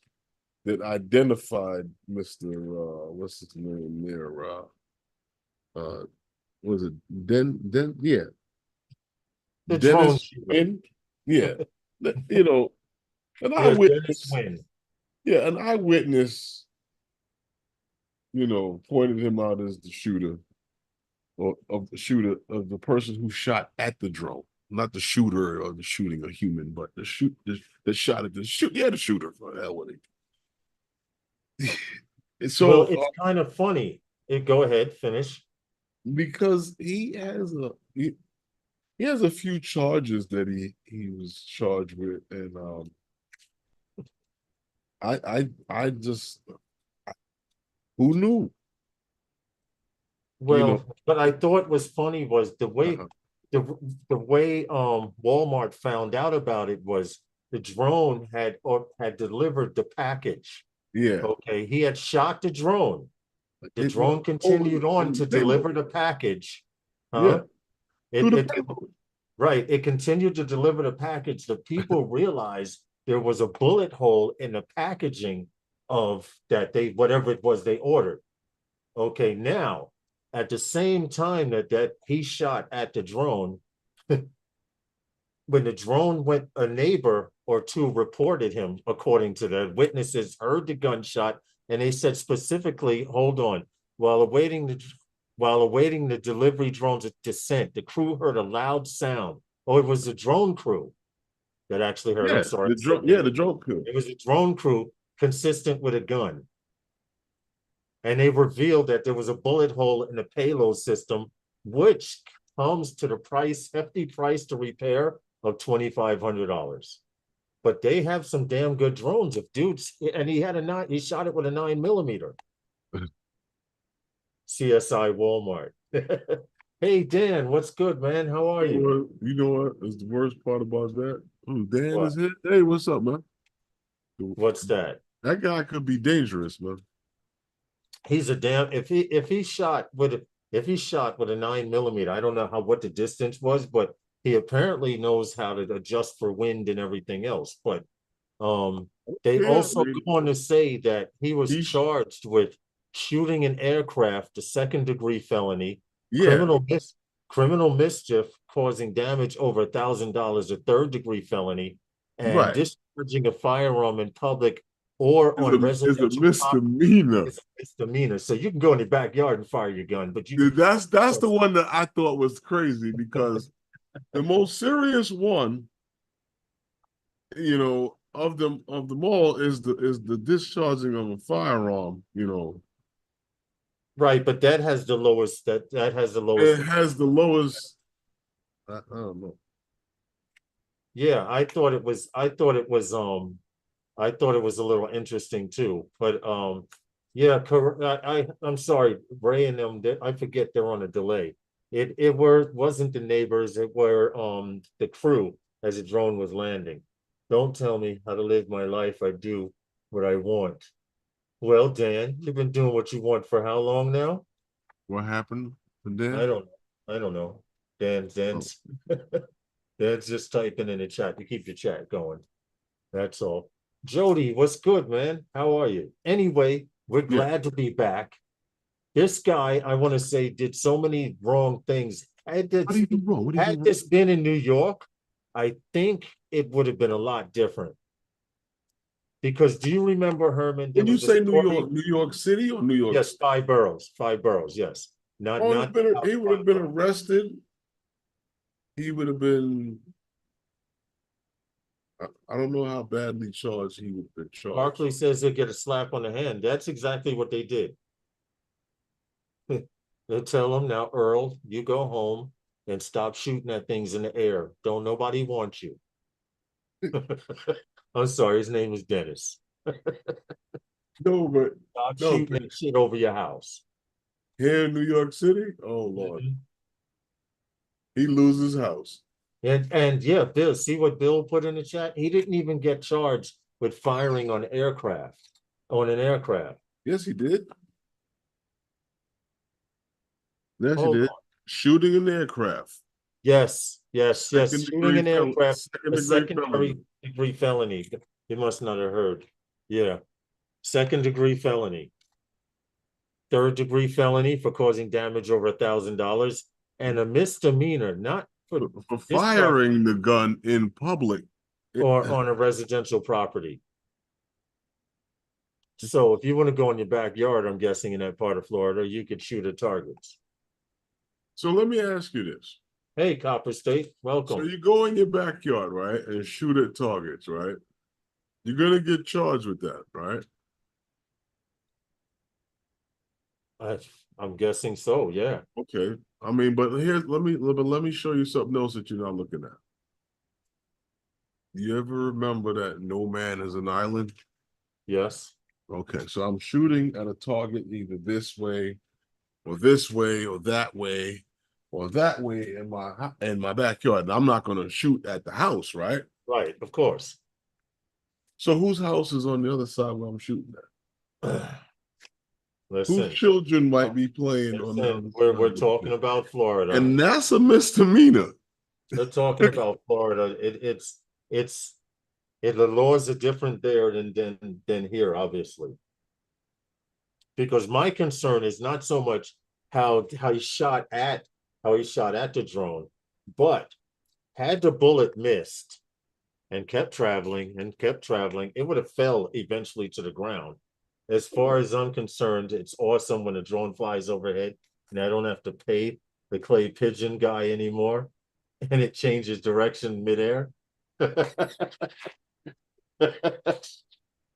that identified Mr. What's his name there? Uh, was it yeah, The drone Dennis shooter. Wynn? Yeah, you know, an Here's Dennis eyewitness. Wynn. Yeah, an eyewitness. Pointed him out as the shooter, or of the shooter of the person who shot at the drone, not the shooter or the shooting a human, but the shot at the shoot. Yeah, the shooter. For hell with it. And Well, so, it's kind of funny. Go ahead, finish. because he has a few charges that he was charged with, and I just who knew? You know, Well, what I thought was funny was uh, the the way Walmart found out about it was the drone had delivered the package. yeah, Okay, he had shot the drone. The it was drone continued on in to the payload. deliver the package. Yeah, Huh? through the It payload. right. It continued to deliver the package. The people realized there was a bullet hole in the packaging of that they whatever it was they ordered. Okay, now at the same time that he shot at the drone, when the drone went, a neighbor or two reported him, according to the witnesses, heard the gunshot, and they said specifically, hold on, while awaiting the delivery drone's descent, the crew heard a loud sound. Oh, it was the drone crew that actually heard. I'm Yeah, sorry, I the said drone. Yeah, they. the drone kill. It was a drone crew consistent with a gun. And they revealed that there was a bullet hole in the payload system, which comes to the hefty price to repair of $2,500. But they have some damn good drones. If dudes, and he shot it with a 9mm. CSI Walmart. Hey Dan, what's good, man? How are you? You know what is the worst part about that? Dan What? is here. Hey, what's up, man? What's that? That guy could be dangerous, man. He's a damn if he shot with a 9mm, I don't know what the distance was, but he apparently knows how to adjust for wind and everything else. But they Yeah, also go on to say that he was he, charged with shooting an aircraft, a second-degree felony, yeah, criminal mischief causing damage over $1,000, a third-degree felony, and right. this discharging a firearm in public or on It's a residential property misdemeanor. is a misdemeanor. So you can go in your backyard and fire your gun, but you That's the one that I thought was crazy because the most serious one, you know, of them all is the discharging of a firearm, you know. right, but that has the lowest that has the It lowest. has the lowest. I don't know. Yeah, I thought it was a little interesting too. But yeah, I'm sorry, Ray and them, I forget they're on a delay. Wasn't the neighbors, it were the crew as the drone was landing. Don't tell me how to live my life. I do what I want. Well, Dan, you've been doing what you want for how long now? What happened to I Dan? don't I don't know. Dan's Dan's just typing in the chat. You keep your chat going. That's all. Jody, what's good, man? How are you? Anyway, we're Yeah. glad to be back. This guy, I want to say, did so many wrong things. What did he do wrong? What did he do Had wrong? this been in New York, I think it would have been a lot different. Because do you remember, Herman? When you say New story- York, New York City or New York? Yes, 5 boroughs, yes. Not He would have been 5 boroughs. arrested. He would have been. I don't know how badly charged he would have been charged. Barkley says he'll get a slap on the hand. That's exactly what they did. They tell him, now, Earl, you go home and stop shooting at things in the air. Don't nobody want you. I'm sorry, his name is Dennis. No, but Stop no, shooting that shit over your house. here in New York City, oh Lord, Mhm. he loses his house. And yeah, Bill, see what Bill put in the chat? He didn't even get charged with firing on an aircraft. Yes, he did. Yes, he Hold did. on. Shooting an aircraft. Yes. Shooting an aircraft, a Second-degree degree felony. You must not have heard. Yeah. Second-degree felony. Third-degree felony for causing damage over $1,000, and a misdemeanor, not for for firing the gun in public. or on a residential property. So if you want to go in your backyard, I'm guessing in that part of Florida, you could shoot at targets. So let me ask you this. Hey, Copper State, welcome. So you go in your backyard, right, and shoot at targets, right? You're gonna get charged with that, right? I'm guessing so, yeah. Okay. I mean, but let me show you something else that you're not looking at. You ever remember that no man is an island? Yes. Okay, so I'm shooting at a target either this way or this way or that way or that way in my backyard. And I'm not gonna shoot at the house, right? Right, of course. So whose house is on the other side where I'm shooting at? Listen, Whose children might be playing on the other side? we're talking about Florida. And that's a misdemeanor. They're talking about Florida. The laws are different there than here, obviously. Because my concern is not so much how he shot at the drone, but had the bullet missed and kept traveling, it would have fell eventually to the ground. As far as I'm concerned, it's awesome when a drone flies overhead and I don't have to pay the clay pigeon guy anymore, and it changes direction midair.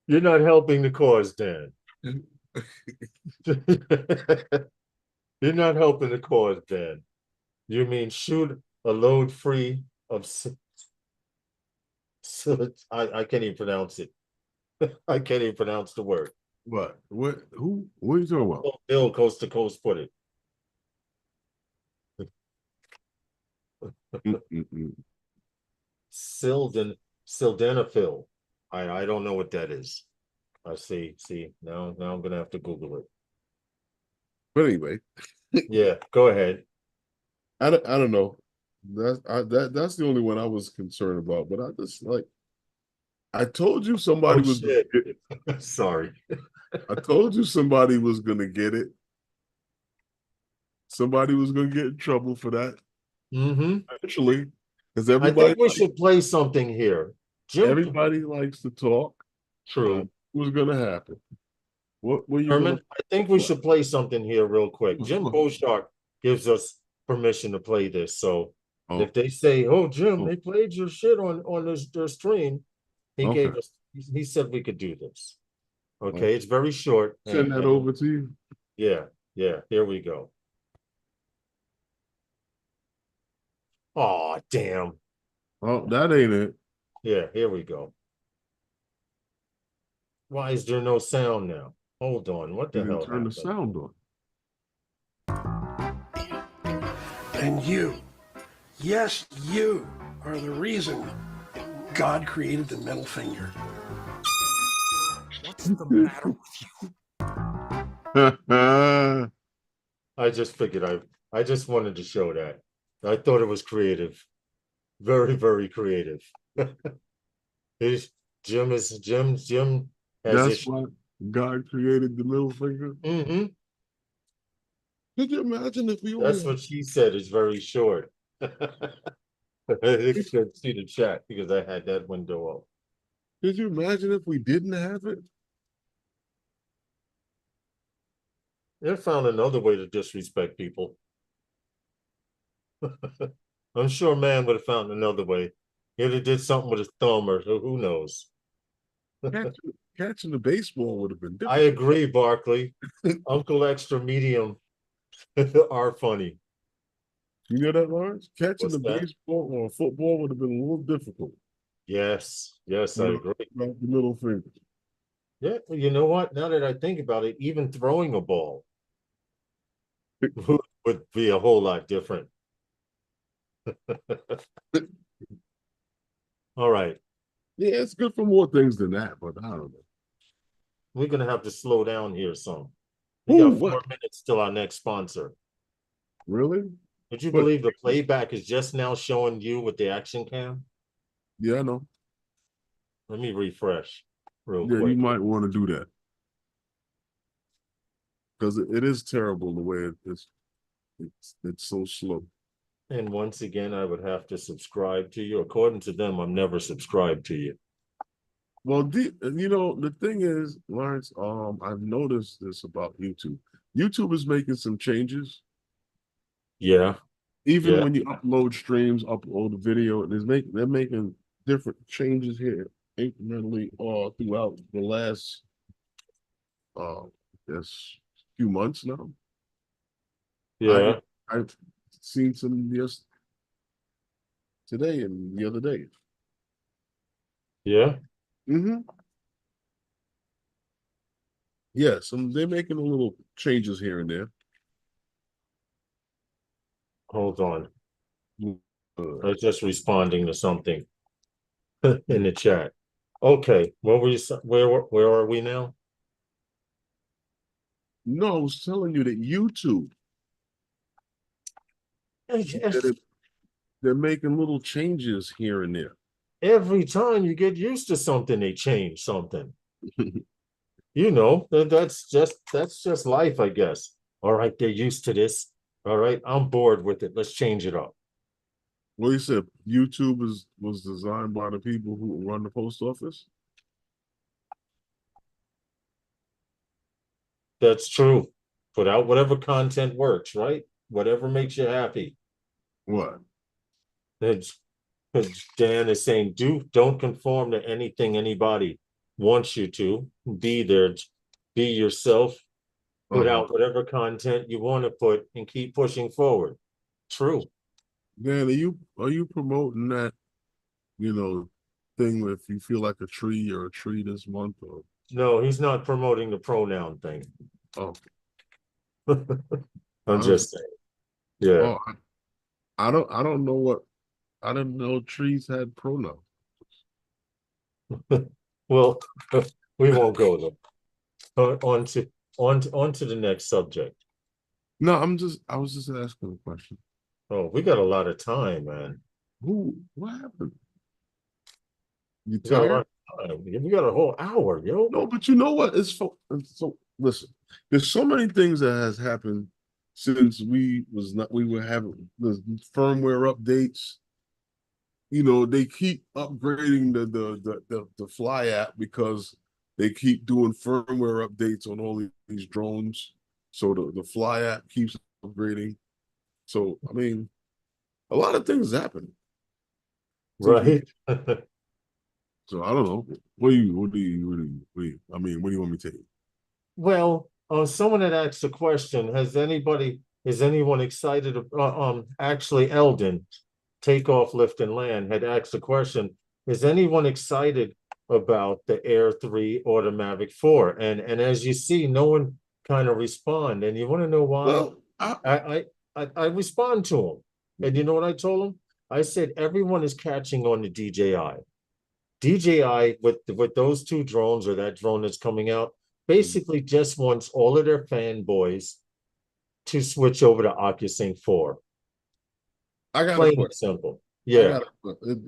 You're not helping the cause, Dan. You're not helping the cause, Dan. You mean shoot a load free of I can't even pronounce it. I can't even pronounce the word. What? What? Who? What are you talking about? Bill Coast to Coast put it. Sildenafil. I don't know what that is. I see. Now I'm gonna have to Google it. But anyway, Yeah, go ahead. I don't know. That's the only one I was concerned about. But I just like I told you somebody was gonna Shit. Sorry. I told you somebody was gonna get it. Somebody was gonna get in trouble for that. Mm-hmm. Eventually, because I everybody think we should play something here. Jim, Everybody likes to talk. true. What's gonna happen? What were you Herman, gonna? I think we should play something here real quick. What? Jim What? Boshark gives us permission to play this. So Oh, if they say, "Oh, Jim, oh, they played your shit on this their stream," he okay. gave us. He said we could do this. Oh. Okay, it's very short. Send that over to you. Yeah, yeah. Here we go. Oh, damn. Oh, that ain't it. Yeah, here we go. Why is there no sound now? Hold on. What You the didn't hell turn the happened? sound on. And you, yes, you are the reason God created the middle finger. What's the matter with you? I just figured I just wanted to show that. I thought it was creative. Very, very creative. Jim has That's his why God created the middle finger. mm-hmm. Could you imagine if we That's only what she said is very short. I could see the chat because I had that window up. could you imagine if we didn't have it? They found another way to disrespect people. I'm sure man would have found another way. He'd have did something with his thumb or who knows. Catching the baseball would have been I different. agree, Barkley. Uncle Extra Medium are funny. You know that, Lawrence? Catching What's the that? baseball or football would have been a little difficult. Yes, yes, I agree. About the middle finger. Yeah, you know what? Now that I think about it, even throwing a ball would be a whole lot different. All right. Yeah, it's good for more things than that, but I don't know. We're gonna have to slow down here some. We Ooh, got 4 what? minutes till our next sponsor. Really? Would you But- believe the playback is just now showing you with the action cam? Yeah, I know. Let me refresh real Yeah, quick. you might want to do that. Because it is terrible the way it's so slow. And once again, I would have to subscribe to you. According to them, I'm never subscribed to you. Well, you know, the thing is, Lawrence, I've noticed this about YouTube. YouTube is making some changes. Yeah, Even Yeah. when you upload streams, upload a video, they're making different changes here incrementally all throughout the last this few months now. yeah, I've seen some just today and the other day. yeah. Mm-hmm. Yeah, they're making a little changes here and there. Hold on. I was just responding to something in the chat. Okay, what were you? Where are we now? No, I was telling you that YouTube, they're making little changes here and there. Every time you get used to something, they change something. You know, that's just life, I guess. All right, they're used to this. All right, I'm bored with it. Let's change it up. Well, you said YouTube was designed by the people who run the post office. That's true. Put out whatever content works, right? Whatever makes you happy. What? It's, Dan is saying, don't conform to anything anybody wants you to. Be there, be yourself. Put out whatever content you want to put and keep pushing forward. True. Dan, are you promoting that, you know, thing where if you feel like a tree, you're a tree this month? Or No, he's not promoting the pronoun thing. oh, I'm just saying. Yeah. oh, I don't know what I didn't know trees had pronouns. Well, we won't go there. On to the next subject. No, I was just asking a question. Oh, we got a lot of time, man. What happened? You We got a tired? lot of time. We got a whole hour, yo. No, but you know what? So listen, there's so many things that has happened since we were having the firmware updates. they keep upgrading the Fly app because they keep doing firmware updates on all these drones. So the Fly app keeps upgrading. So I mean, a lot of things happen. Right. So I don't know. What do you I mean, what do you want me to tell you? Well, someone had asked a question. Is anyone excited? Actually, Eldon, Takeoff, Lift, and Land had asked a question. Is anyone excited about the Air 3 or the Mavic 4? And as you see, no one kind of respond. And you want to know why? Well, I respond to them. And you know what I told them? I said, everyone is catching on to DJI. DJI with those two drones or that drone that's coming out basically just wants all of their fanboys to switch over to OcuSync 4. I got a Plain and question. simple. Yeah.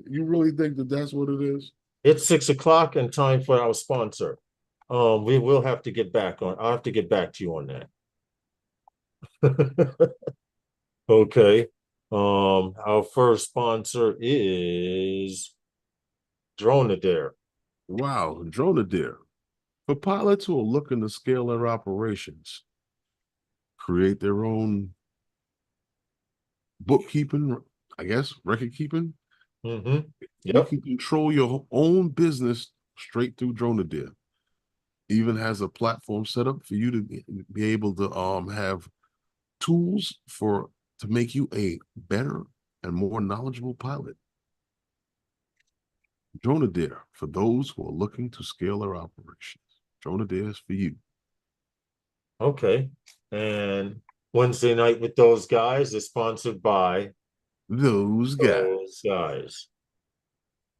You really think that that's what it is? It's 6 o'clock and time for our sponsor. We will have to get back on. I'll have to get back to you on that. Okay. Our first sponsor is Dronadair. Wow, Dronadair. For pilots who are looking to scale their operations, create their own bookkeeping, I guess, record keeping. Mm-hmm. You Yep. can control your own business straight through Dronadair. Even has a platform set up for you to be able to have tools to make you a better and more knowledgeable pilot. Dronadair, for those who are looking to scale their operations. Dronadair is for you. Okay. And Wednesday night with those guys is sponsored by Those guys. those guys.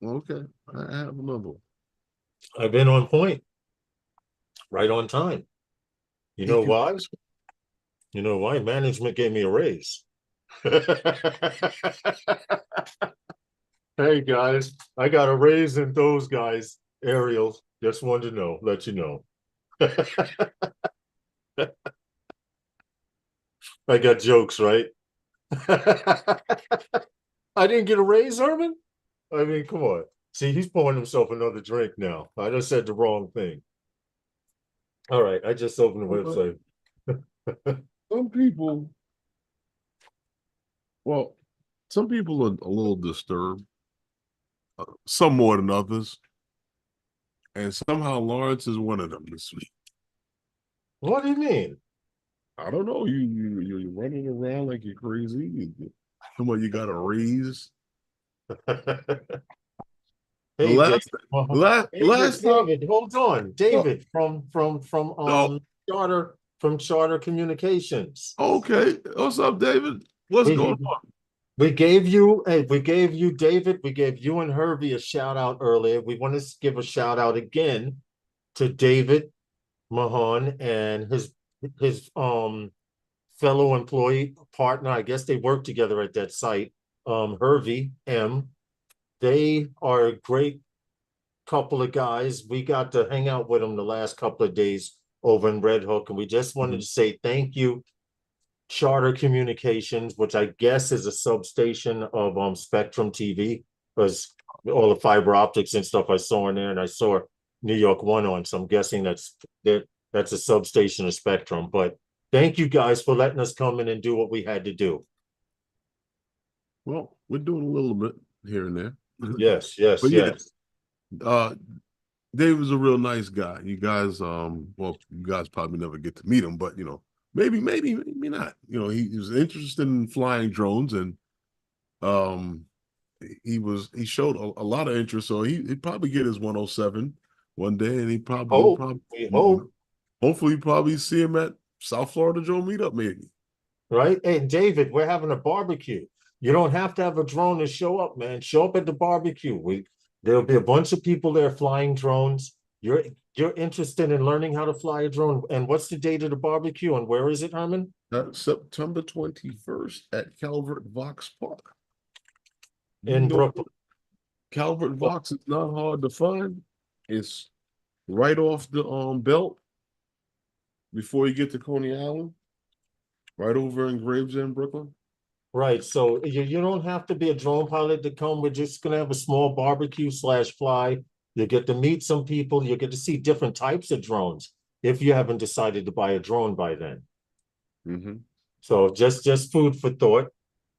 Okay, I have another one. I've been on point, right on time. You know why? You know why? Management gave me a raise. Hey guys, I got a raise in those guys. Ariel, just wanted to know, let you know. I got jokes, right? I didn't get a raise, Herman? I mean, come on. See, he's pouring himself another drink now. I just said the wrong thing. All right, I just opened the website. Some people, well, some people are a little disturbed, some more than others. And somehow Lawrence is one of them this week. What do you mean? I don't know. You're running around like you're crazy. Come on, you got a raise. Hey, last time. David, hold on. David from No. Charter Communications. Okay. What's up, David? What's going on? We gave you, David, we gave you and Hervey a shout out earlier. We want to give a shout out again to David Mahon and his fellow employee partner. I guess they work together at that site. Hervey M. They are a great couple of guys. We got to hang out with them the last couple of days over in Red Hook, and we just wanted to say thank you, Charter Communications, which I guess is a substation of Spectrum TV, because all the fiber optics and stuff I saw in there, and I saw New York One on, so I'm guessing that's a substation of Spectrum. But thank you guys for letting us come in and do what we had to do. Well, we're doing a little bit here and there. Yes. Dave was a real nice guy. You guys, well, you guys probably never get to meet him, but maybe not. He was interested in flying drones, and he showed a lot of interest. So he'd probably get his 107 one day, and hopefully probably see him at South Florida Drone Meetup, maybe. Right? Hey, David, we're having a barbecue. You don't have to have a drone to show up, man. Show up at the barbecue. There'll be a bunch of people there flying drones. You're interested in learning how to fly a drone. And what's the date of the barbecue, and where is it, Herman? September 21st at Calvert Vox Park. In Brooklyn. Calvert Vox is not hard to find. It's right off the belt before you get to Coney Island, right over in Gravesend, Brooklyn. Right, so you don't have to be a drone pilot to come. We're just gonna have a small barbecue slash fly. You get to meet some people. You get to see different types of drones if you haven't decided to buy a drone by then. Mm-hmm. So just food for thought.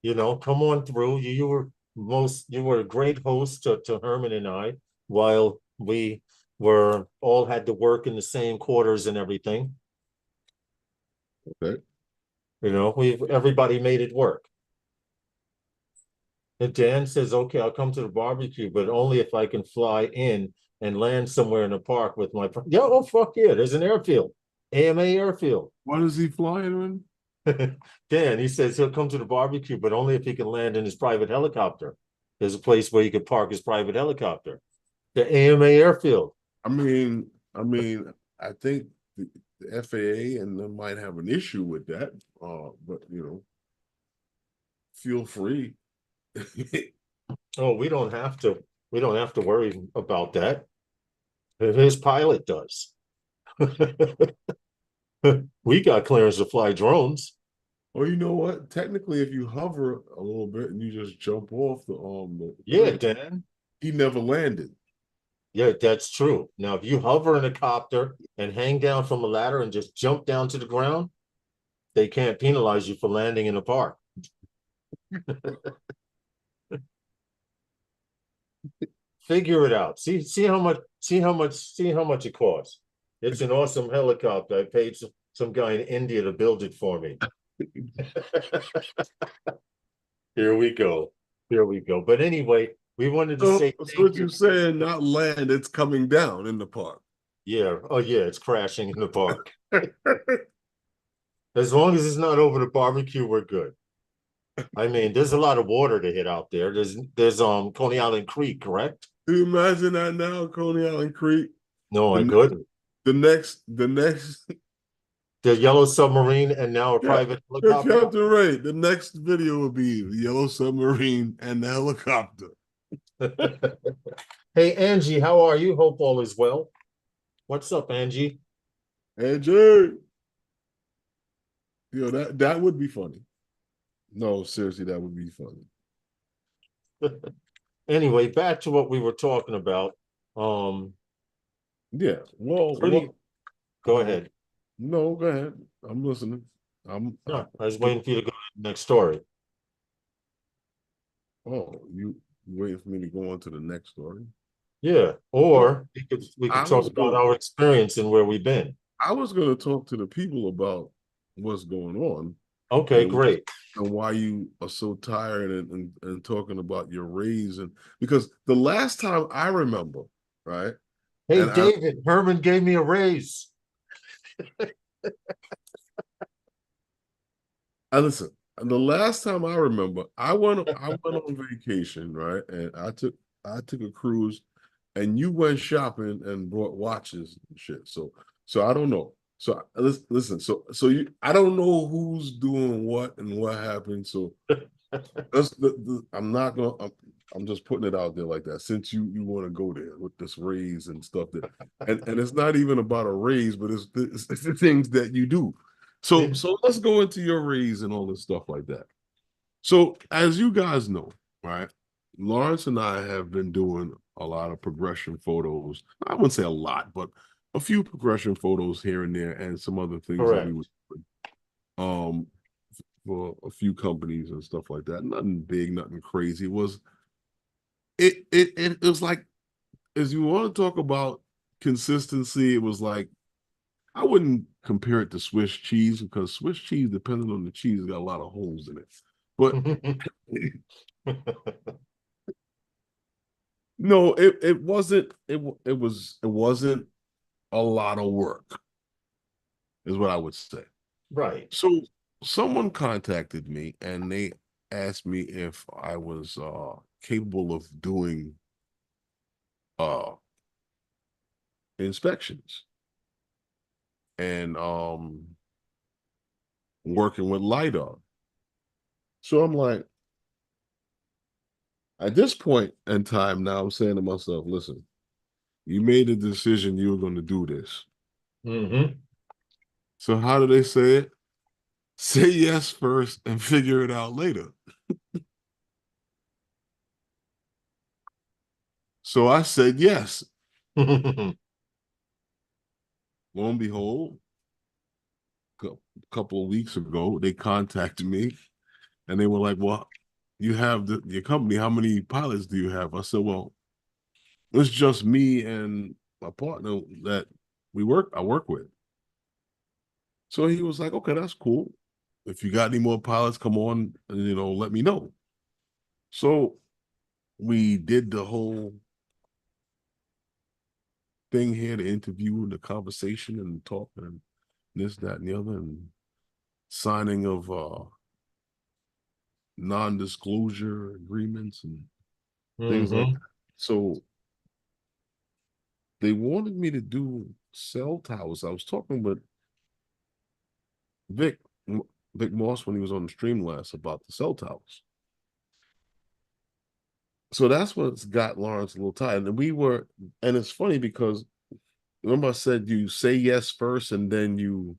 You know, come on through. You were a great host to Herman and I while we were all had to work in the same quarters and everything. Okay. You know, everybody made it work. And Dan says, okay, I'll come to the barbecue, but only if I can fly in and land somewhere in the park with my, yeah, oh, fuck yeah, there's an airfield, AMA airfield. What is he flying in? Dan, he says he'll come to the barbecue, but only if he can land in his private helicopter. There's a place where he could park his private helicopter. The AMA airfield. I I think the FAA and them might have an issue with that. But you know, feel free. Oh, we don't have to worry about that. His pilot does. We got clearance to fly drones. Or you know what? Technically, if you hover a little bit and you just jump off Yeah, bridge, Dan. he never landed. Yeah, that's true. Now, if you hover in a copter and hang down from a ladder and just jump down to the ground, they can't penalize you for landing in a park. Figure it out. See how much it costs. It's an awesome helicopter. I paid some guy in India to build it for me. Here we go. Here we go. But anyway, we wanted to say So what you're saying, not land, it's coming down in the park. yeah. Oh yeah, it's crashing in the park. As long as it's not over the barbecue, we're good. I mean, there's a lot of water to hit out there. There's Coney Island Creek, correct? Do you imagine that now, Coney Island Creek? No, I couldn't. The next The yellow submarine and now a private helicopter. Captain Ray, the next video will be the yellow submarine and the helicopter. Hey Angie, how are you? Hope all is well. What's up, Angie? Angie. You know, that would be funny. No, seriously, that would be funny. Anyway, back to what we were talking about. Yeah. Well, go ahead. No, go ahead. I'm listening. I was waiting for you to go to the next story. Oh, you waiting for me to go on to the next story? Yeah. Or we could talk about our experience and where we've been. I was going to talk to the people about what's going on. Okay, great. And why you are so tired and talking about your raise. And because the last time I remember, right? Hey, David, Herman gave me a raise. Listen, the last time I remember, I went on vacation, right? And I took a cruise, and you went shopping and brought watches and shit. So I don't know. So listen. So I don't know who's doing what and what happened. So I'm not gonna. I'm just putting it out there like that. Since you want to go there with this raise and stuff and it's not even about a raise, but it's the things that you do. So let's go into your raise and all this stuff like that. So as you guys know, right? Lawrence and I have been doing a lot of progression photos. I wouldn't say a lot, but a few progression photos here and there, and some other things that we were doing, for a few companies and stuff like that. Nothing big, nothing crazy. It was like, as you want to talk about consistency, it was like, I wouldn't compare it to Swiss cheese, because Swiss cheese, depending on the cheese, got a lot of holes in it. But no, it wasn't a lot of work, is what I would say. Right. So someone contacted me and they asked me if I was capable of doing inspections and working with LiDAR. So I'm like, at this point in time now, I'm saying to myself, listen, you made a decision you were going to do this. Mm-hmm. So how do they say it? say yes first and figure it out later. So I said yes. Lo and behold, a couple of weeks ago, they contacted me and they were like, well, you have your company. How many pilots do you have? I said, well, it's just me and my partner that I work with. So he was like, okay, that's cool. If you got any more pilots, come on, and, let me know. So we did the whole thing here, the interview and the conversation and talk and this, that, and the other, and signing of non-disclosure agreements and things like that. So they wanted me to do cell towers. I was talking with Vic Moss when he was on the stream last about the cell towers. So that's what's got Lawrence a little tired. And it's funny because remember I said you say yes first and then you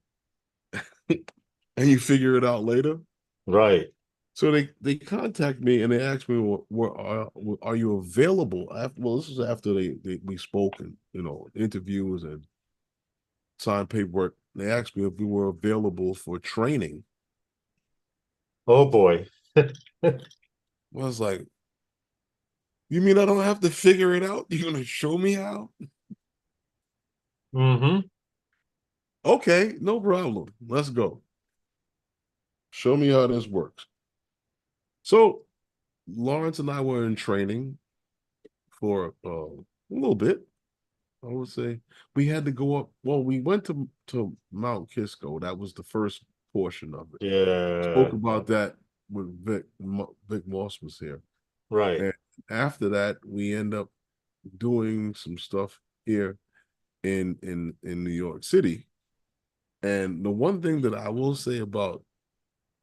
and you figure it out later. Right. So they contact me and they ask me, are you available? Well, this was after we spoke and interviews and signed paperwork. They asked me if we were available for training. Oh boy. I was like, you mean I don't have to figure it out? You're gonna show me how? Okay, no problem. Let's go. Show me how this works. So Lawrence and I were in training for a little bit. I would say we had to go up. Well, we went to Mount Kisco. That was the first portion of it. Yeah. Spoke about that when Vic Moss was here. Right. And after that, we end up doing some stuff here in New York City. And the one thing that I will say about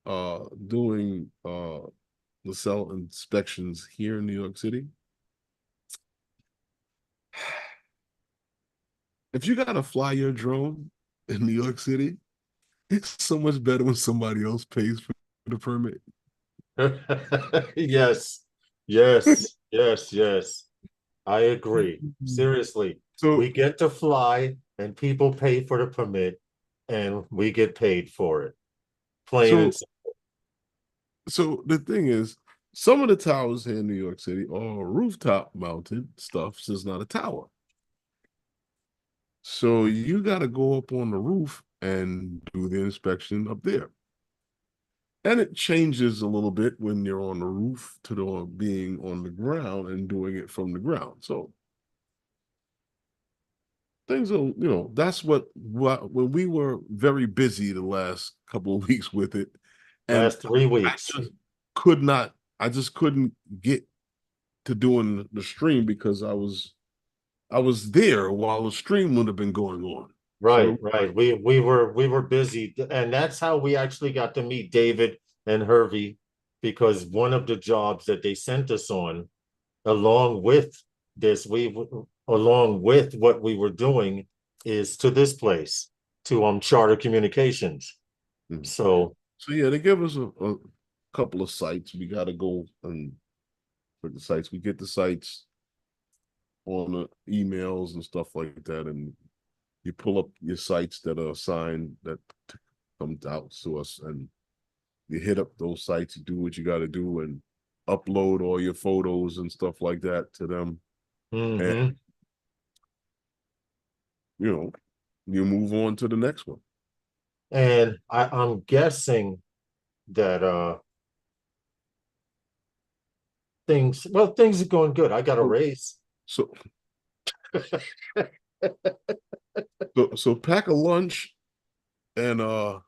doing the cell inspections here in New York City, if you gotta fly your drone in New York City, it's so much better when somebody else pays for the permit. Yes. Yes. I agree. Seriously. So We get to fly and people pay for the permit and we get paid for it. Plain and simple. So the thing is, some of the towers here in New York City are rooftop mounted stuff, so it's not a tower. So you got to go up on the roof and do the inspection up there. And it changes a little bit when you're on the roof to being on the ground and doing it from the ground. So things are, that's what when we were very busy the last couple of weeks with it. And Last 3 weeks. I just couldn't get to doing the stream because I was there while the stream would have been going on. Right. We were busy, and that's how we actually got to meet David and Hervey, because one of the jobs that they sent us on, along with along with what we were doing, is to this place, to Charter Communications. So yeah, they give us a couple of sites. We got to go and for the sites. We get the sites on the emails and stuff like that, and you pull up your sites that are assigned that comes out to us, and you hit up those sites, you do what you got to do, and upload all your photos and stuff like that to them. And you move on to the next one. And I'm guessing that things are going good. I got a raise. So so pack a lunch and I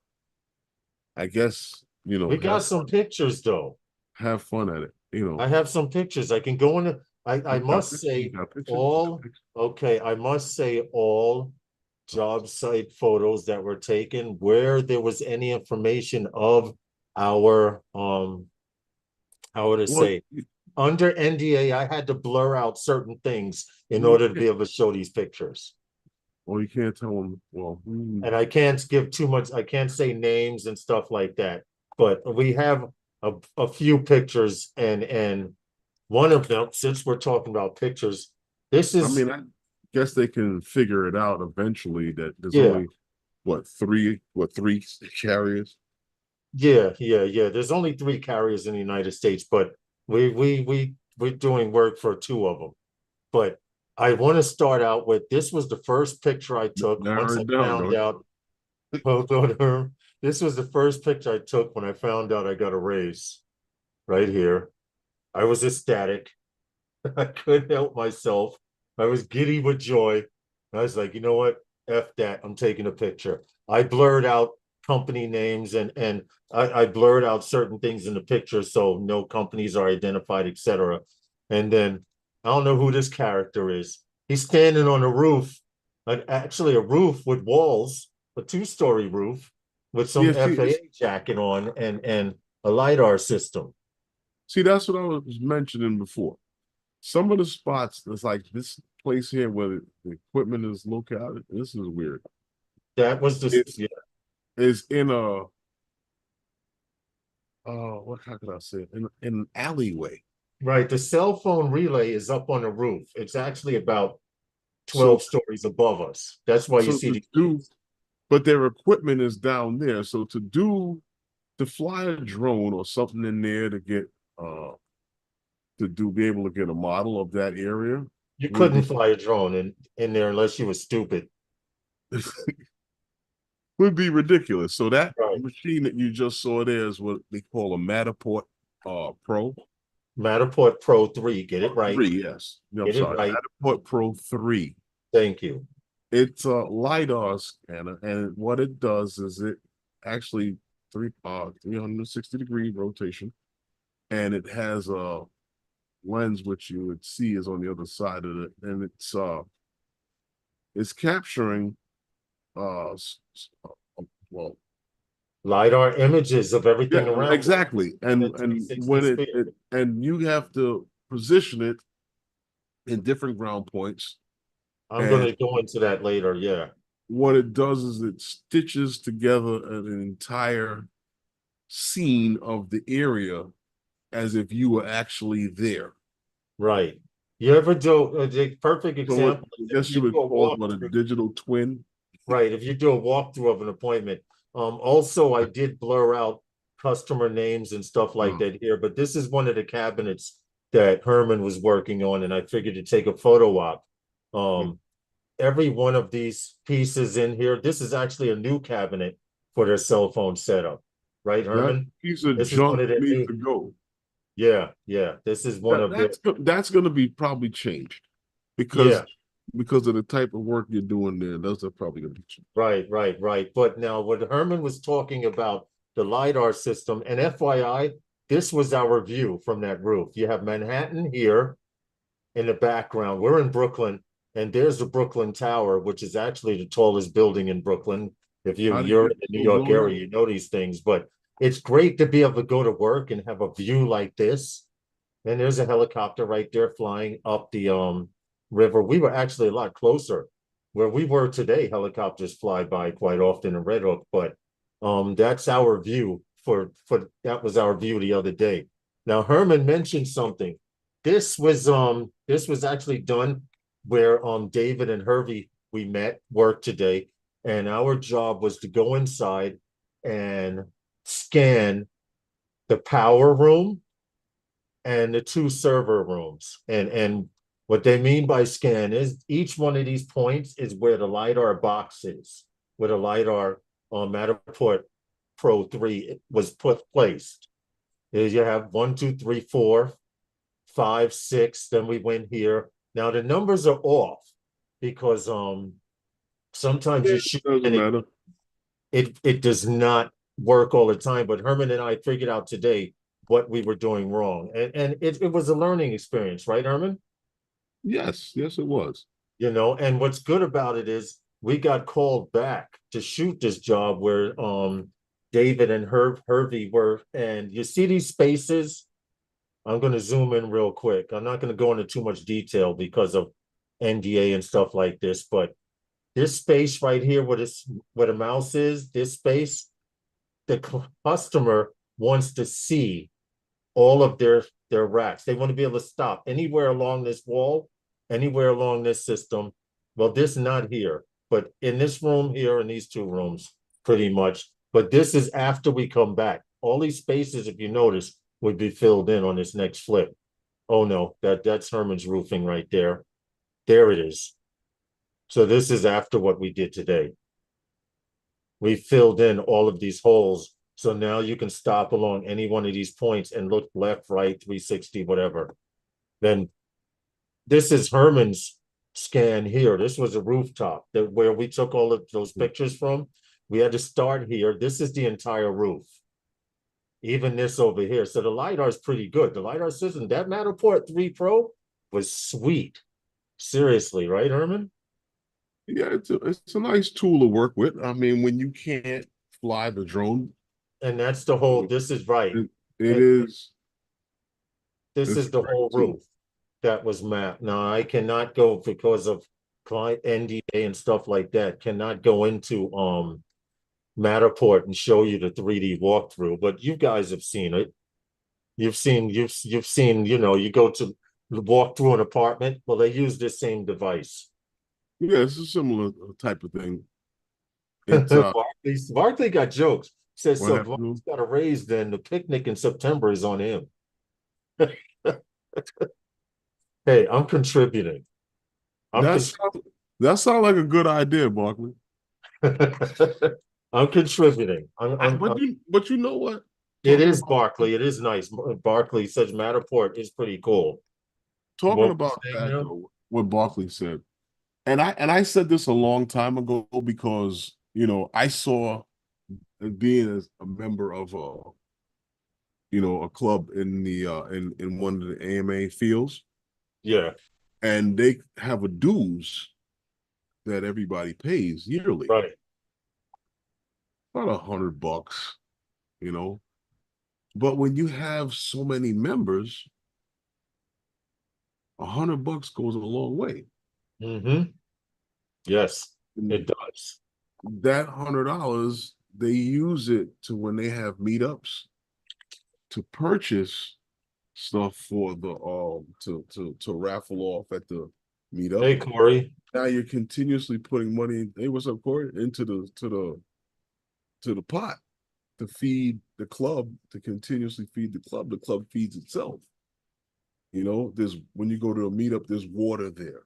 guess we got some pictures though. Have fun at it. I have some pictures. I can go in. I must say all job site photos that were taken where there was any information of our how would I say, under NDA, I had to blur out certain things in order to be able to show these pictures. Or you can't tell them. Well, And I can't give too much, I can't say names and stuff like that. But we have a few pictures, and one of them, since we're talking about pictures, this I is, mean, I guess they can figure it out eventually that there's yeah. only three carriers. Yeah, there's only 3 carriers in the United States, but we're doing work for 2 of them. But I want to start out with, this was the first picture I took once Narrow I it down, found don't out. Hold on, Herm. This was the first picture I took when I found out I got a raise. Right here. I was ecstatic. I couldn't help myself. I was giddy with joy. I was like, you know what? F that. I'm taking a picture. I blurred out company names, and I blurred out certain things in the picture so no companies are identified, etc. And then I don't know who this character is. He's standing on a roof, actually a roof with walls, a 2-story roof with some Yeah, FAA jacket on, and a LiDAR system. see, that's what I was mentioning before. Some of the spots, it's like this place here where the equipment is located. This is weird. That was the, It's yeah, is in a what how could I say it? In an alleyway. right. The cell phone relay is up on the roof. It's actually about So 12 stories above us. That's why you so see to do, but their equipment is down there. So to fly a drone or something in there to get be able to get a model of that area you would couldn't be fly a drone in there unless you were stupid. would be ridiculous. So that Right. machine that you just saw there is what they call a Matterport Pro Matterport Pro 3, get it right. 3, yes. No, I'm Get it sorry, right. Matterport Pro 3. Thank you. It's a LiDAR scanner, and what it does is it actually 360-degree rotation, and it has a lens which you would see is on the other side of it, and it's capturing well, LiDAR images of everything yeah, around it exactly. in a And 360 when sphere. and you have to position it in different ground points. I'm going And to go into that later. Yeah. what it does is it stitches together an entire scene of the area as if you were actually there. Right. You ever do the perfect So what example I is guess if you you would do a call it what, a walkthrough. digital twin. Right. If you do a walkthrough of an appointment. Also, I did blur out customer names and stuff like that here, but this is one of the cabinets that Herman was working on, and I figured to take a photo op. Every one of these pieces in here, this is actually a new cabinet for their cell phone setup. Right, That Herman? piece of This is one junk of their needs new, to go. yeah. This is one of their, That's going to be probably changed yeah. because of the type of work you're doing there. Those are probably going to be changed. Right. But now what Herman was talking about, the LiDAR system, and FYI, this was our view from that roof. You have Manhattan here in the background. We're in Brooklyn, and there's the Brooklyn Tower, which is actually the tallest building in Brooklyn. If How do you you're get in the New so York blown area, up? you know these things, but it's great to be able to go to work and have a view like this. And there's a helicopter right there flying up the river. We were actually a lot closer where we were today. Helicopters fly by quite often in Red Hook, but that's our view for that was our view the other day. Now Herman mentioned something. This was actually done where David and Hervey we met work today, and our job was to go inside and scan the power room and the 2 server rooms. And what they mean by scan is each one of these points is where the LiDAR box is, where the LiDAR on Matterport Pro 3 was placed. Is you have 1, 2, 3, 4, 5, 6. Then we went here. Now the numbers are off because sometimes you shoot Doesn't and matter. it does not work all the time. But Herman and I figured out today what we were doing wrong. And it was a learning experience, right, Herman? Yes, it was. You know, and what's good about it is we got called back to shoot this job where David and Hervey were, and you see these spaces. I'm going to zoom in real quick. I'm not going to go into too much detail because of NDA and stuff like this, but this space right here, where a mouse is, this space, the customer wants to see all of their racks. They want to be able to stop anywhere along this wall, anywhere along this system. Well, this not here, but in this room here, in these two rooms, pretty much. But this is after we come back. All these spaces, if you notice, would be filled in on this next flip. Oh no, that's Herman's roofing right there. There it is. So this is after what we did today. We filled in all of these holes. So now you can stop along any one of these points and look left, right, 360, whatever. Then this is Herman's scan here. This was a rooftop where we took all of those pictures from. We had to start here. This is the entire roof. Even this over here. So the LiDAR is pretty good. The LiDAR system, that Matterport 3 Pro was sweet. Seriously, right, Herman? Yeah, it's a nice tool to work with. I mean, when you can't fly the drone, and that's the whole, this is right. This is the whole roof that was mapped. Now I cannot go because of client NDA and stuff like that, cannot go into Matterport and show you the 3D walkthrough, but you guys have seen it. You've seen, you know, you go to walk through an apartment. Well, they use this same device. Yeah, it's a similar type of thing. Barkley got jokes. Says, so if happened? Barkley's got a raise, then the picnic in September is on him. Hey, I'm contributing. That sounds like a good idea, Barkley. I'm contributing. But you know what? It is Barkley. It is nice. Barkley says Matterport is pretty cool. Talking about that, though, what Barkley said, and I said this a long time ago because, you know, I saw being as a member of a club in the in one of the AMA fields. Yeah. And they have a dues that everybody pays yearly. Right. About $100, you know. But when you have so many members, $100 goes a long way. Mm-hmm. Yes, it does. That $100, they use it to when they have meetups to purchase stuff for the to raffle off at the meetup. Hey, Corey. Now you're continuously putting money. Hey, what's up, Corey? Into the pot to feed the club, to continuously feed the club. The club feeds itself. You know, when you go to a meetup, there's water there,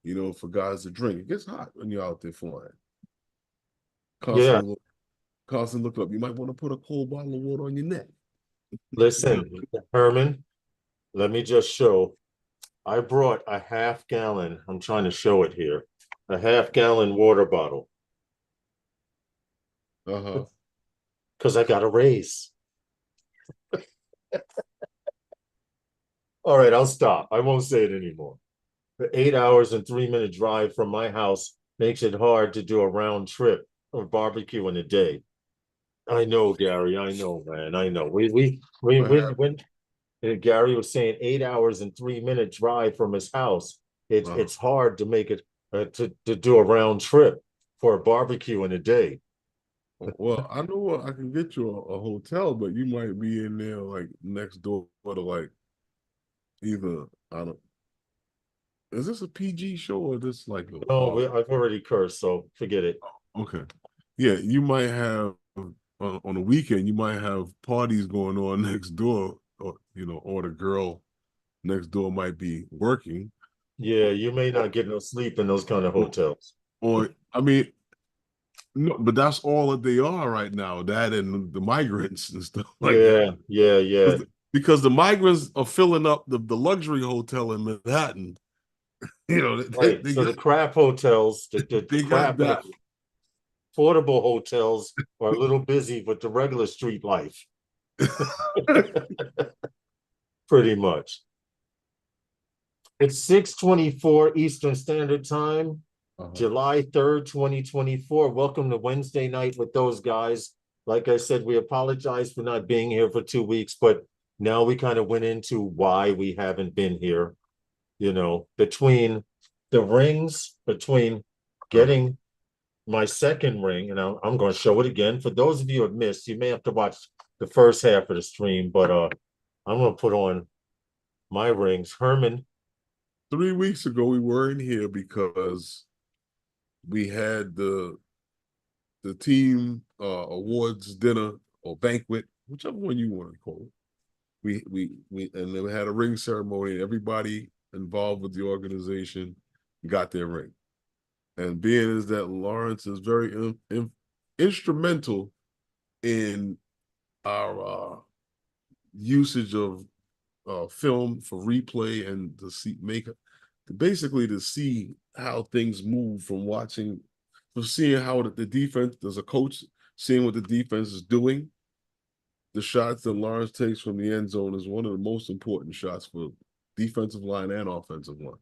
you know, for guys to drink. It gets hot when you're out there flying. Constantly look up. You might want to put a cold bottle of water on your neck. Listen, Herman, let me just show. I brought a half-gallon. I'm trying to show it here. A half-gallon water bottle. Because I got a raise. All right, I'll stop. I won't say it anymore. The 8 hours and 3-minute drive from my house makes it hard to do a round trip or barbecue in a day. I know, Gary. I know, man. I know. When Gary was saying 8 hours and 3-minute drive from his house, it's hard to make it to do a round trip for a barbecue in a day. Well, I know I can get you a hotel, but you might be in there like next door to like either is this a PG show or this like no? I've already cursed, so forget it. Okay, yeah, you might have on a weekend. You might have parties going on next door, or or the girl next door might be working. Yeah, you may not get no sleep in those kind of hotels. Or I mean. No, but that's all that they are right now. That and the migrants and stuff like that. Yeah. Because the migrants are filling up the luxury hotel in Manhattan. You know, the crap hotels, the crap affordable hotels are a little busy with the regular street life. Pretty much. It's 6:24 Eastern Standard Time. July 3rd, 2024. Welcome to Wednesday night with those guys. Like I said, we apologize for not being here for 2 weeks, but now we kind of went into why we haven't been here. You know, between the rings, between getting my second ring, and I'm going to show it again. For those of you who have missed, you may have to watch the first half of the stream, but I'm going to put on my rings. Herman. 3 weeks ago, we weren't here because we had the team awards dinner or banquet, whichever one you want to call it. We and they had a ring ceremony. Everybody involved with the organization got their ring. And being is that Lawrence is very instrumental in our usage of film for replay and to see basically to see how things move from watching, from seeing how the defense, there's a coach seeing what the defense is doing. The shots that Lawrence takes from the end zone is one of the most important shots for defensive line and offensive line.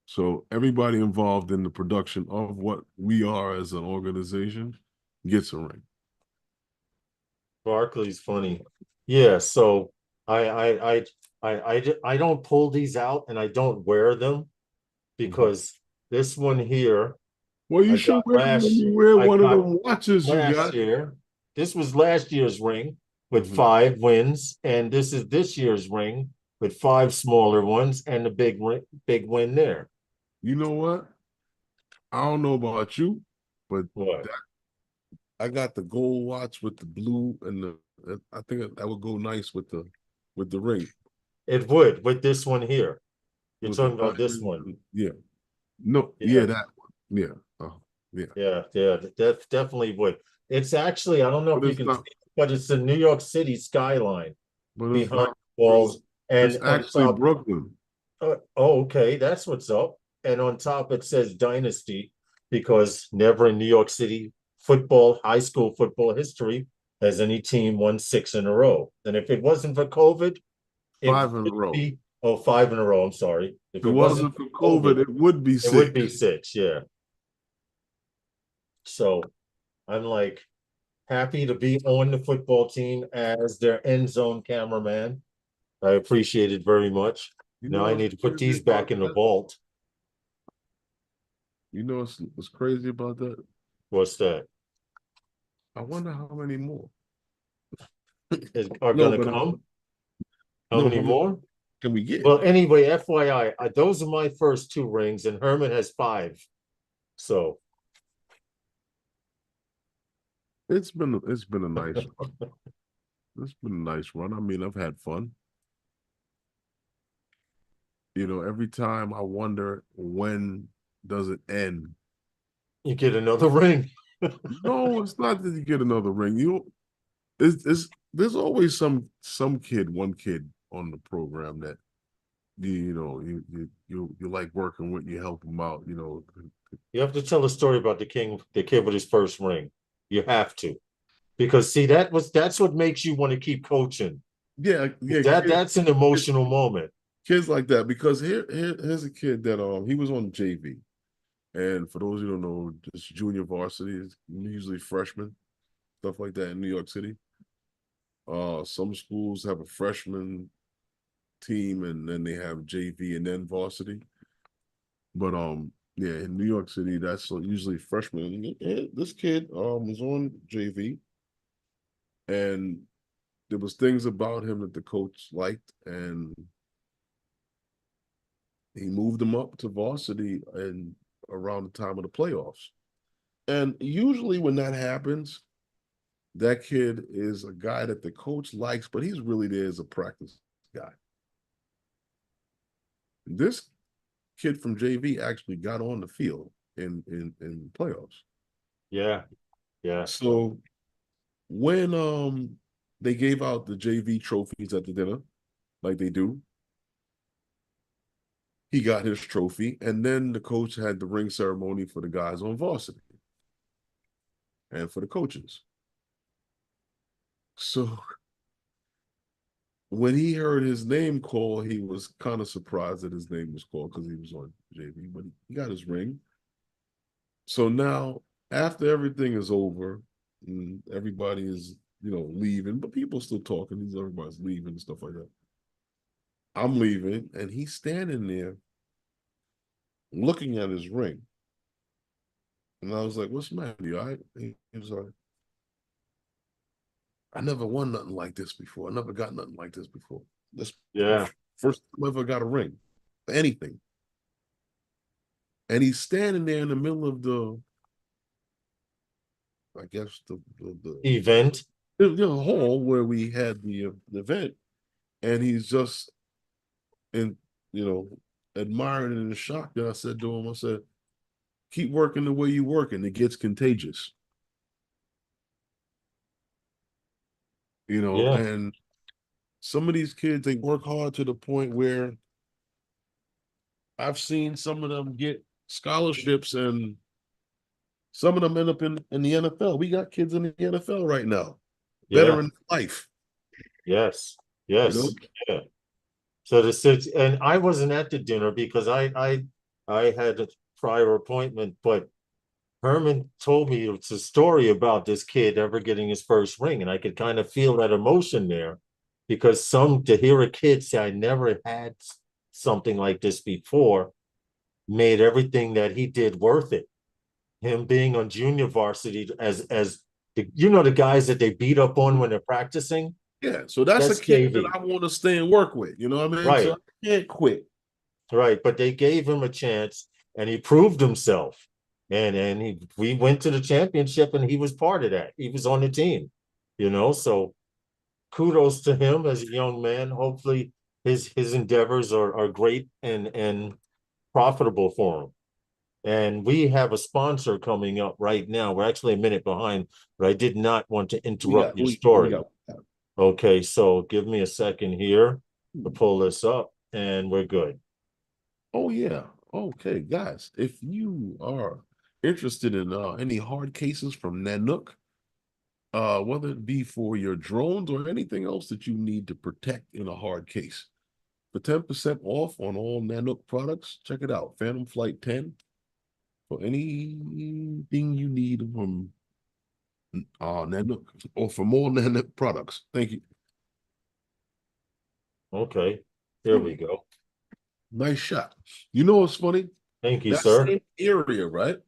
So everybody involved in the production of what we are as an organization gets a ring. Barkley's funny. Yeah, so I don't pull these out and I don't wear them because this one here. Well, you should wear them when you wear one of them watches you got. This was last year's ring with 5 wins, and this is this year's ring with 5 smaller ones and a big win there. You know what? I don't know about you, but I got the gold watch with the blue and I think that would go nice with the ring. It would with this one here. You're with talking about this one. Yeah. No, yeah, that one. Yeah. Yeah, that definitely would. It's actually, I don't know if you can see it, but it's the New York City skyline behind the walls. And it's actually Brooklyn. Oh, okay, that's what's up. And on top it says Dynasty, because never in New York City football, high school football history has any team won 6 in a row. And if it wasn't for COVID, 5 in a row. 5 in a row. I'm sorry. If it wasn't for COVID, it would be 6. It would be 6, yeah. So I'm like happy to be on the football team as their end zone cameraman. I appreciate it very much. Now I need to put these back in the vault. You know what's crazy about that? What's that? I wonder how many more are going to come. How many more can we get? Well, anyway, FYI, those are my first 2 rings, and Herman has 5. So it's been a nice run. It's been a nice run. I mean, I've had fun. You know, every time I wonder when does it end. You get another ring. No, it's not that you get another ring. There's always one kid on the program that you like working with. You help him out. You have to tell a story about the kid with his first ring. You have to, because see, that's what makes you want to keep coaching. Yeah. That's an emotional moment. Kids like that, because here's a kid that he was on JV, and for those who don't know, just junior varsity is usually freshmen, stuff like that in New York City. Some schools have a freshman team and then they have JV and then varsity. But yeah, in New York City, that's usually freshmen. This kid was on JV, and there was things about him that the coach liked, and he moved him up to varsity and around the time of the playoffs. And usually when that happens, that kid is a guy that the coach likes, but he's really there as a practice guy. This kid from JV actually got on the field in playoffs. Yeah. So when they gave out the JV trophies at the dinner, like they do, he got his trophy, and then the coach had the ring ceremony for the guys on varsity and for the coaches. So when he heard his name called, he was kind of surprised that his name was called because he was on JV, but he got his ring. So now, after everything is over, and everybody is, leaving, but people still talking, everybody's leaving and stuff like that. I'm leaving, and he's standing there looking at his ring. And I was like, what's the matter? You all right? He was like, I never won nothing like this before. I never got nothing like this before. This Yeah, first time I ever got a ring for anything. And he's standing there in the middle of the, I guess event. the hall where we had the event, and he's just in, you know, admiring and in shock. And I said to him, I said, keep working the way you work, and it gets contagious. You know, Yeah, and some of these kids, they work hard to the point where I've seen some of them get scholarships, and some of them end up in the NFL. We got kids in the NFL right now, yeah, veteran life, yes, you know? yes, yeah. So the six, and I wasn't at the dinner because I had a prior appointment, but Herman told me it's a story about this kid ever getting his first ring, and I could kind of feel that emotion there, because some to hear a kid say I never had something like this before made everything that he did worth it. Him being on junior varsity as the guys that they beat up on when they're practicing. Yeah, so that's a That's kid that JV, I want to stay and work with, you know what I mean? So right? I can't quit. Right, but they gave him a chance and he proved himself. And we went to the championship and he was part of that. He was on the team, so kudos to him as a young man. Hopefully his endeavors are great and profitable for him. And we have a sponsor coming up right now. We're actually a minute behind, but I did not want to We interrupt got your we story. got Okay, so give me a second here to pull this up and we're good. Oh yeah. Okay, guys, if you are interested in any hard cases from Nanook, whether it be for your drones or anything else that you need to protect in a hard case, for 10% off on all Nanook products, check it out. Phantom Flight 10 for anything you need from Nanook or for more Nanook products. Thank you. Okay, there we go. Nice shot. You know what's funny? Thank you, That sir. same area, right?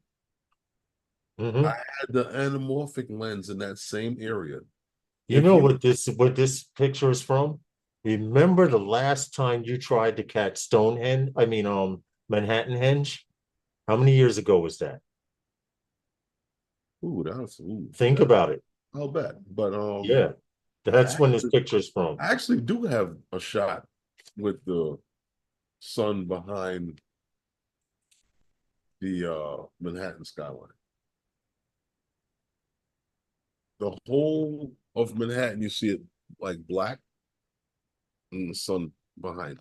I Mhm. had the anamorphic lens in that same area. You If know you what this picture is from? Remember the last time you tried to catch Stonehenge? I mean, Manhattan Henge? How many years ago was that? Think that about it. how bad. But Yeah, I that's when this actually, picture's from. I actually do have a shot with the sun behind the Manhattan skyline. The whole of Manhattan, you see it like black and the sun behind.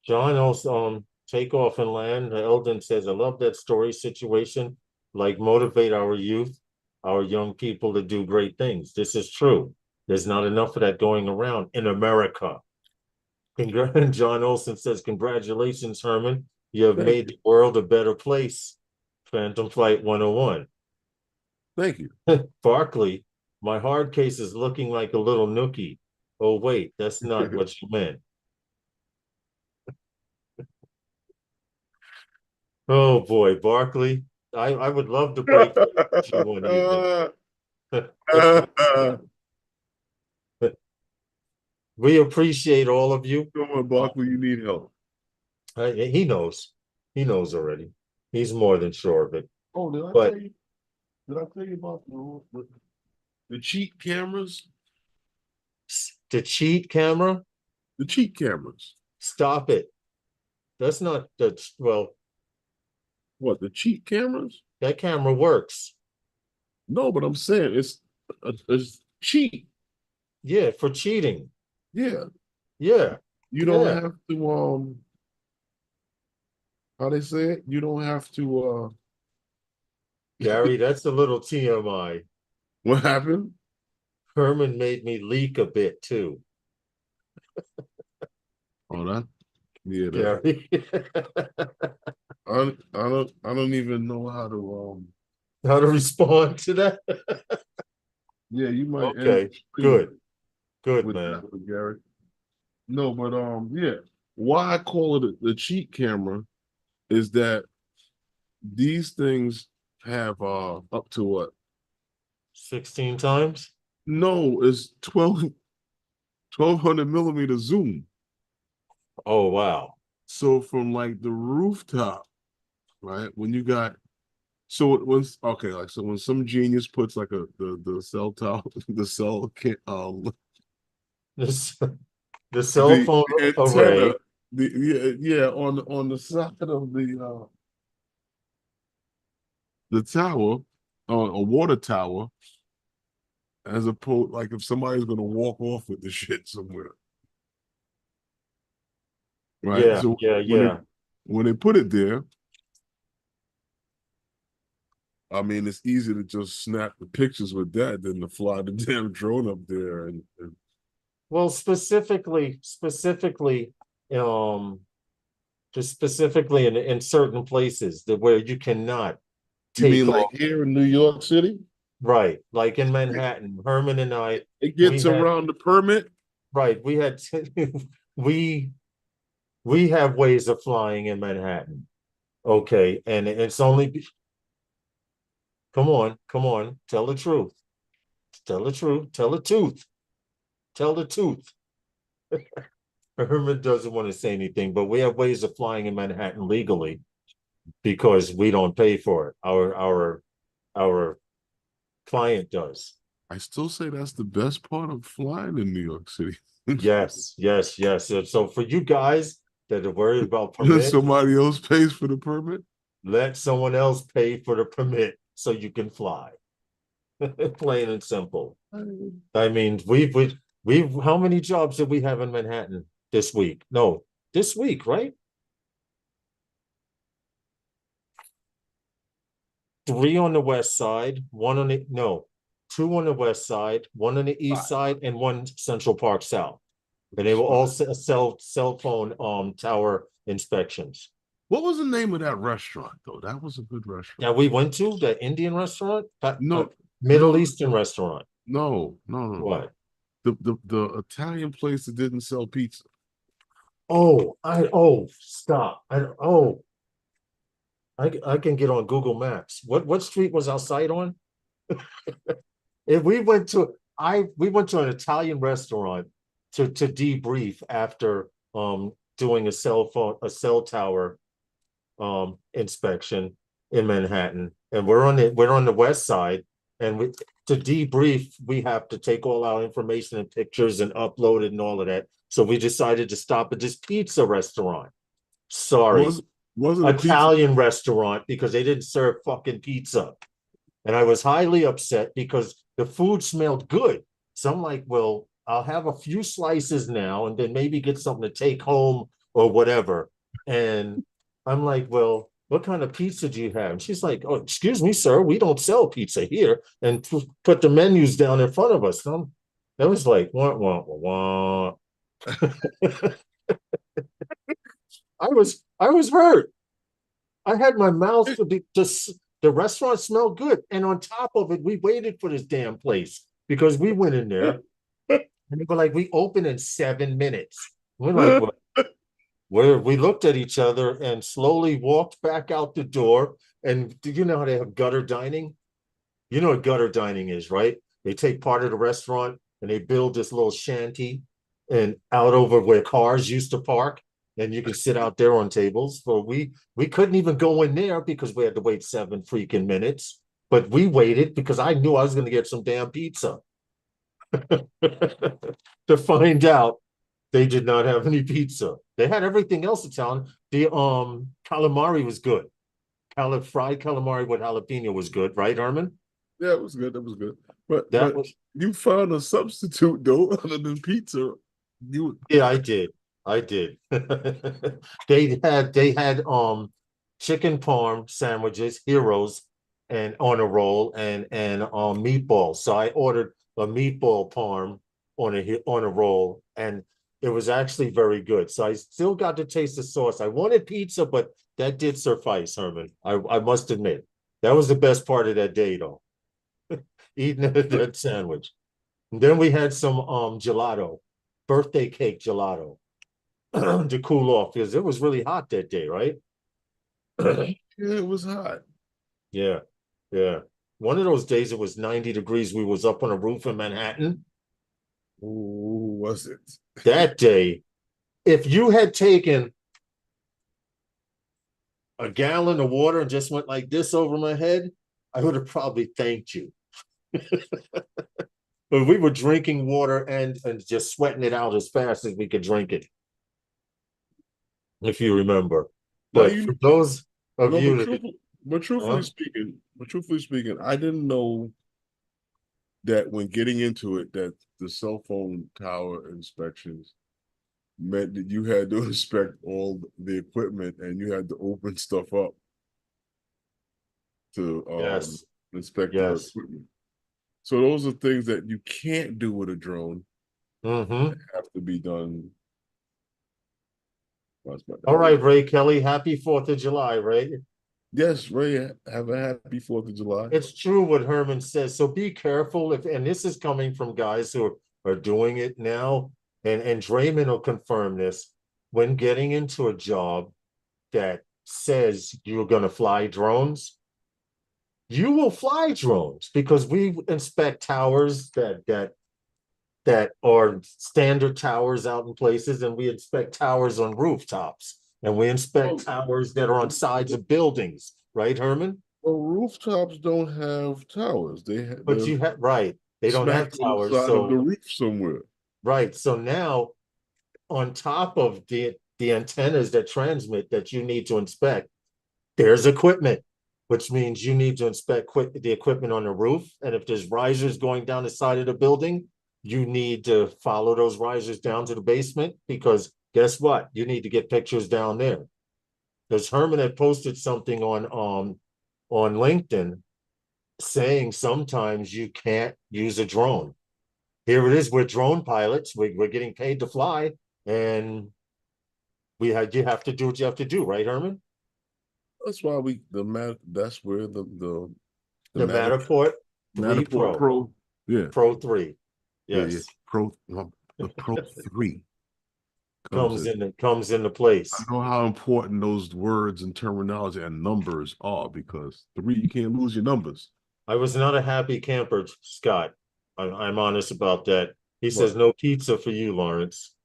John also take off and land. Eldon says, I love that story situation. Like motivate our youth, our young people to do great things. This is true. There's not enough of that going around in America. John Olson says, congratulations, Herman. You have Thank made you. the world a better place. Phantom Flight 101. Thank you. Barkley, my hard case is looking like a little nookie. Oh, wait, that's not what you meant. Oh boy, Barkley. I would love to break you one evening. We appreciate all of you. Come on, Barkley, you need help. He knows. He knows already. He's more than sure of it. Oh, did I But tell you? Did I tell you about the cheat cameras? the cheat camera, The cheat cameras. stop it. That's not well, What, the cheat cameras? that camera works. No, but I'm saying it's a cheat. Yeah, for cheating. Yeah. Yeah, You don't yeah. have to how they say it? You don't have to Gary, that's a little TMI. what happened? Herman made me leak a bit too, Oh, that yeah, that Gary. I don't even know how to How to respond to that? yeah, you might end Okay, good, good, with man. that with Gary. No, but yeah. Why I call it the cheat camera is that these things have up to what? 16 times? No, it's 1200 millimeter zoom. Oh, wow. So from like the rooftop, right? When you got when some genius puts like the cell tower, the cell This the cell the phone antenna, array. on the side of the tower, a water tower, as opposed like if somebody's gonna walk off with the shit somewhere, right? Yeah, So yeah, when they yeah. when they put it there, I mean, it's easy to just snap the pictures with that than to fly the damn drone up there and Well, just specifically in certain places that where you cannot you take mean like off. here in New York City? Right, like in Manhattan, Herman and I, It we gets had around the permit. right, we had we we have ways of flying in Manhattan. Okay, and it's only come on, tell the truth, tell the truth, tell the truth, tell the truth. Herman doesn't want to say anything, but we have ways of flying in Manhattan legally because we don't pay for it. Our client does. I still say that's the best part of flying in New York City. Yes, yes, yes. So for you guys that are worried about permit, Somebody else pays for the permit. let someone else pay for the permit so you can fly. Plain and simple. I mean, we've how many jobs did we have in Manhattan this week? No, this week, right? 3 on the west side, one on the no, 2 on the west side, 1 on the east side, and 1 Central Park South. And they were all cell phone tower inspections. What was the name of that restaurant though? That was a good Now restaurant. we went to the Indian restaurant, No, Middle no, Eastern restaurant. no. What? The Italian place that didn't sell pizza. Stop. I can get on Google Maps. What street was our site on? If we went to an Italian restaurant to debrief after doing a cell tower inspection in Manhattan, and we're on the west side, and we to debrief we have to take all our information and pictures and upload it and all of that. So we decided to stop at this pizza restaurant. Sorry, Wasn't a pizza? Italian restaurant because they didn't serve fucking pizza. And I was highly upset because the food smelled good. So I'm like, well, I'll have a few slices now and then maybe get something to take home or whatever. And I'm like, well, what kind of pizza do you have? And she's like, oh, excuse me, sir, we don't sell pizza here. And put the menus down in front of us. And that was like, wah, wah, wah, wah. I was hurt. I had my mouth to be just the restaurant smelled good. And on top of it, we waited for this damn place because we went in there and they were like, we open in 7 minutes. We're like, well, we looked at each other and slowly walked back out the door. And do you know how they have gutter dining? You know what gutter dining is, right? They take part of the restaurant and they build this little shanty and out over where cars used to park. And you can sit out there on tables. Well, we couldn't even go in there because we had to wait 7 freaking minutes. But we waited because I knew I was going to get some damn pizza. To find out they did not have any pizza. They had everything else Italian. The calamari was good. Fried calamari with jalapeno was good, right, Armin? Yeah, it was good. That was good. But That was you found a substitute though, other than pizza. yeah, I did. They had chicken parm sandwiches, heroes, and on a roll and meatballs. So I ordered a meatball parm on a roll, and it was actually very good. So I still got to taste the sauce. I wanted pizza, but that did suffice, Herman. I must admit. That was the best part of that day, though. Eating that sandwich. And then we had some gelato, birthday cake gelato to cool off because it was really hot that day, right? Yeah, it was hot. Yeah, yeah. One of those days it was 90 degrees. We was up on a roof in Manhattan. Ooh, was it? That day, if you had taken a gallon of water and just went like this over my head, I would have probably thanked you. But we were drinking water and just sweating it out as fast as we could drink it, if you remember. Now But for those of no, you that, but truthfully speaking, I didn't know that when getting into it, that the cell phone tower inspections meant that you had to inspect all the equipment and you had to open stuff up to yes, inspect the yes. equipment. So those are things that you can't do with a drone. Mm-hmm. Have to be done. All right, Ray Kelly, happy 4th of July, Ray. Yes, Ray, have a happy 4th of July. It's true what Herman says. So be careful if, and this is coming from guys who are doing it now, and Draymond will confirm this. When getting into a job that says you're going to fly drones, you will fly drones because we inspect towers that are standard towers out in places, and we inspect towers on rooftops, and we inspect towers that are on sides of buildings, right, Herman? Well, rooftops don't have towers. But you have right, they don't have smack on the towers, side of the so roof somewhere. right. So now on top of the antennas that transmit that you need to inspect, there's equipment, which means you need to inspect the equipment on the roof. And if there's risers going down the side of the building, you need to follow those risers down to the basement, because guess what? You need to get pictures down there. Because Herman had posted something on LinkedIn saying sometimes you can't use a drone. Here it is, we're drone pilots, we're getting paid to fly, and you have to do what you have to do, right, Herman? That's why that's where the Matterport 3 Matterport Pro, Pro, yeah, Pro 3, yeah, yes, the Pro 3 comes in. into place. I know how important those words and terminology and numbers are, because 3, you can't lose your numbers. I was not a happy camper, Scott. I'm honest about that. He says But, no pizza for you, Lawrence.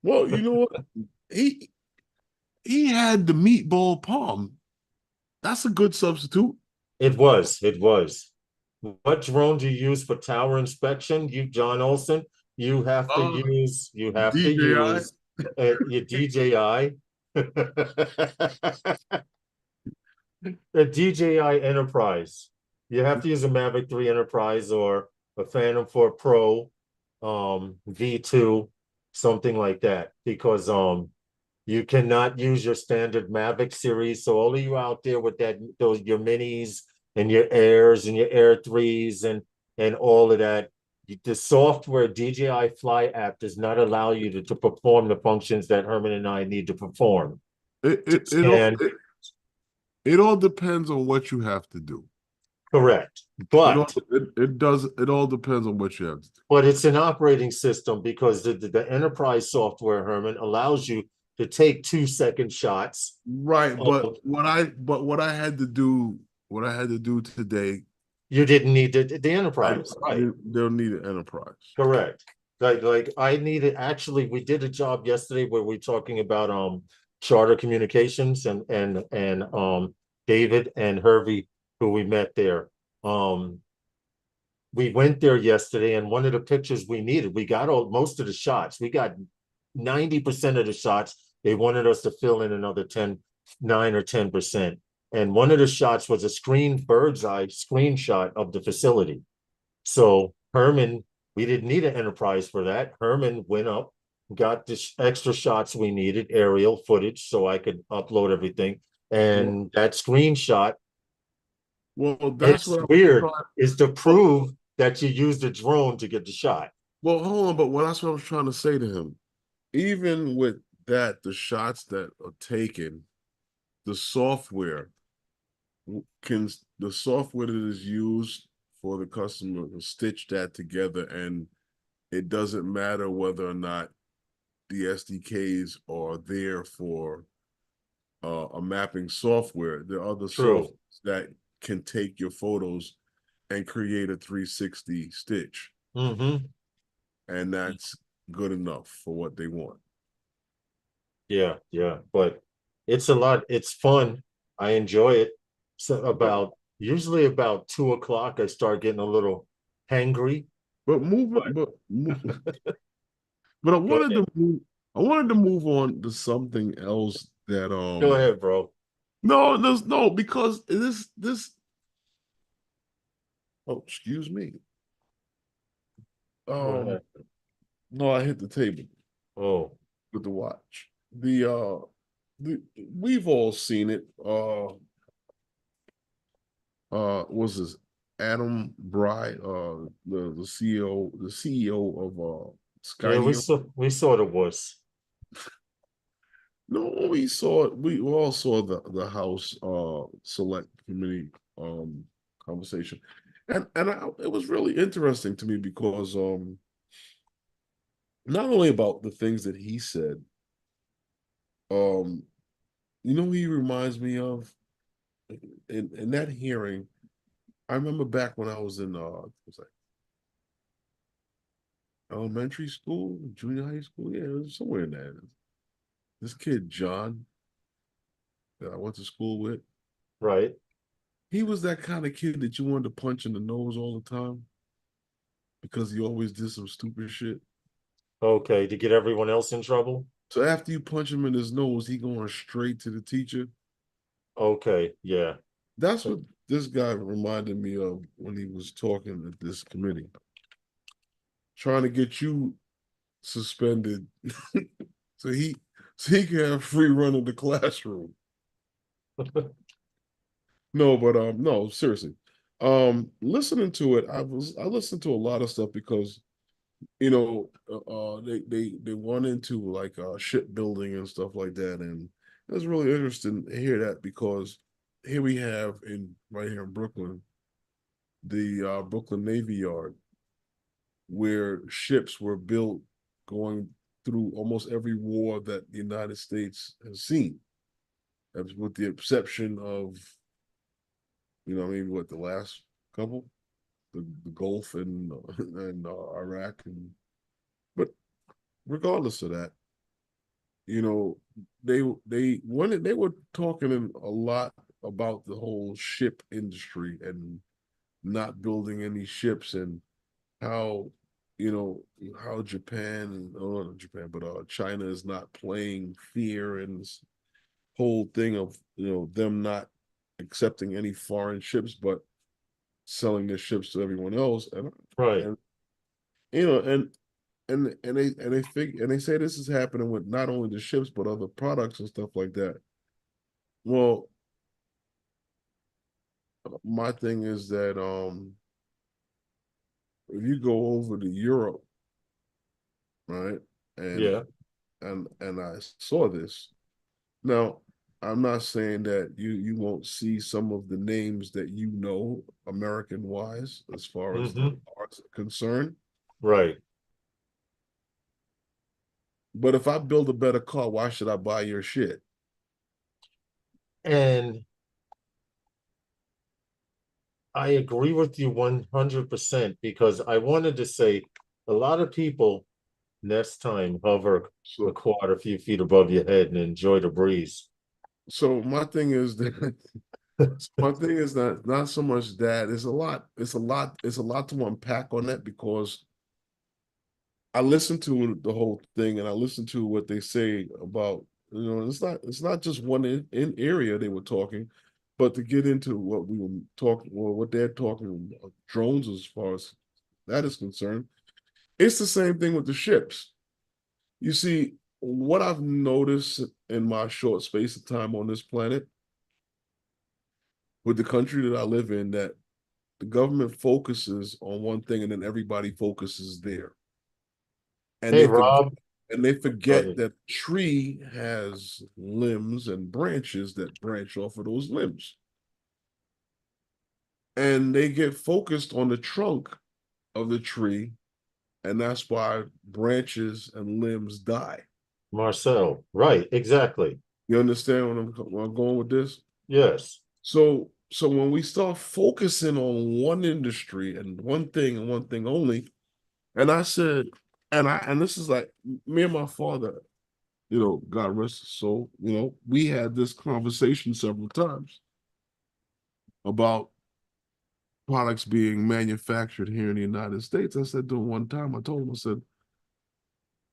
well, you know what? He had the meatball palm. That's a good substitute. It was. What drone do you use for tower inspection? You, John Olson, you have to use DJI. Your DJI. The DJI Enterprise. You have to use a Mavic 3 Enterprise or a Phantom 4 Pro V2, something like that, because you cannot use your standard Mavic series. So all of you out there with your minis and your Airs and your Air 3s and all of that, the software DJI Fly app does not allow you to perform the functions that Herman and I need to perform. It all depends on what you have to do. Correct. But it all depends on what you have to do. But it's an operating system, because the enterprise software, Herman, allows you to take 2-second shots. Right, but what I had to do today, you didn't need the enterprise, right? They'll need an enterprise. Correct. Like I needed, actually, we did a job yesterday where we're talking about charter communications and David and Hervey, who we met there. We went there yesterday, and one of the pictures we needed, we got most of the shots. We got 90% of the shots. They wanted us to fill in another 9 or 10%. And one of the shots was a bird's eye screenshot of the facility. So Herman, we didn't need an enterprise for that. Herman went up, got the extra shots we needed, aerial footage, so I could upload everything. And that screenshot, that's what weird, is to prove that you used a drone to get the shot. Well, hold on, but that's what I was trying to say to him. Even with that, the shots that are taken, the software that is used for the customer to stitch that together, and it doesn't matter whether or not the SDKs are there for a mapping software. There are other True. softwares that can take your photos and create a 360 stitch, Mm-hmm. and that's good enough for what they want. Yeah, yeah. But it's a lot, it's fun. I enjoy it. So usually about 2 o'clock, I start getting a little hangry. But moving, but I Go wanted ahead. to move. I wanted to move on to something else that Go ahead, bro. no, there's no, because this oh, excuse me. Go ahead. No, I hit the table Oh, with the watch. We've all seen it. Was this Adam Bry, the CEO of yeah, Skydio? we sort of was. No, we saw it. We all saw the House Select Committee conversation, and it was really interesting to me because not only about the things that he said, um, you know, who he reminds me of in that hearing. I remember back when I was in was like elementary school, junior high school, yeah, it was somewhere in there. This kid John that I went to school with, Right. he was that kind of kid that you wanted to punch in the nose all the time because he always did some stupid shit. Okay, to get everyone else in trouble. So after you punch him in his nose, he going straight to the teacher. Okay, yeah. That's what this guy reminded me of when he was talking at this committee, trying to get you suspended so he can have free run of the classroom. No, but no, seriously. Listening to it, I listened to a lot of stuff because you know they went into like shipbuilding and stuff like that, and it was really interesting to hear that because here we have right here in Brooklyn the Brooklyn Navy Yard where ships were built going through almost every war that the United States has seen, with the exception of maybe what the last couple, the Gulf and Iraq, but regardless of that, you know, they were talking a lot about the whole ship industry and not building any ships and how how Japan, oh, not Japan, but China is not playing fear and this whole thing of them not accepting any foreign ships but selling their ships to everyone else Right. and you know and they say this is happening with not only the ships but other products and stuff like that. Well, my thing is that if you go over to Europe, right, and Yeah. and I saw this. Now, I'm not saying that you won't see some of the names that American wise as far as the Mm-hmm. arts are concerned. Right. But if I build a better car, why should I buy your shit? And I agree with you 100% because I wanted to say a lot of people next time hover So a few feet above your head and enjoy the breeze. so my thing is that my thing is that not so much that it's a lot to unpack on that because I listened to the whole thing and I listened to what they say about it's not just one in area they were talking, but to get into what we were talking or what they're talking about drones as far as that is concerned, it's the same thing with the ships. You see, what I've noticed in my short space of time on this planet with the country that I live in, that the government focuses on one thing and then everybody focuses there. And Hey, they forget Rob. and they Go forget ahead. that tree has limbs and branches that branch off of those limbs. And they get focused on the trunk of the tree, and that's why branches and limbs die. Marcel. Right. Exactly. You understand where I'm going with this? Yes. So when we start focusing on one industry and one thing and one thing only, and I said, and this is like me and my father, God rest his soul, we had this conversation several times about products being manufactured here in the United States. I said to him one time, I told him, I said,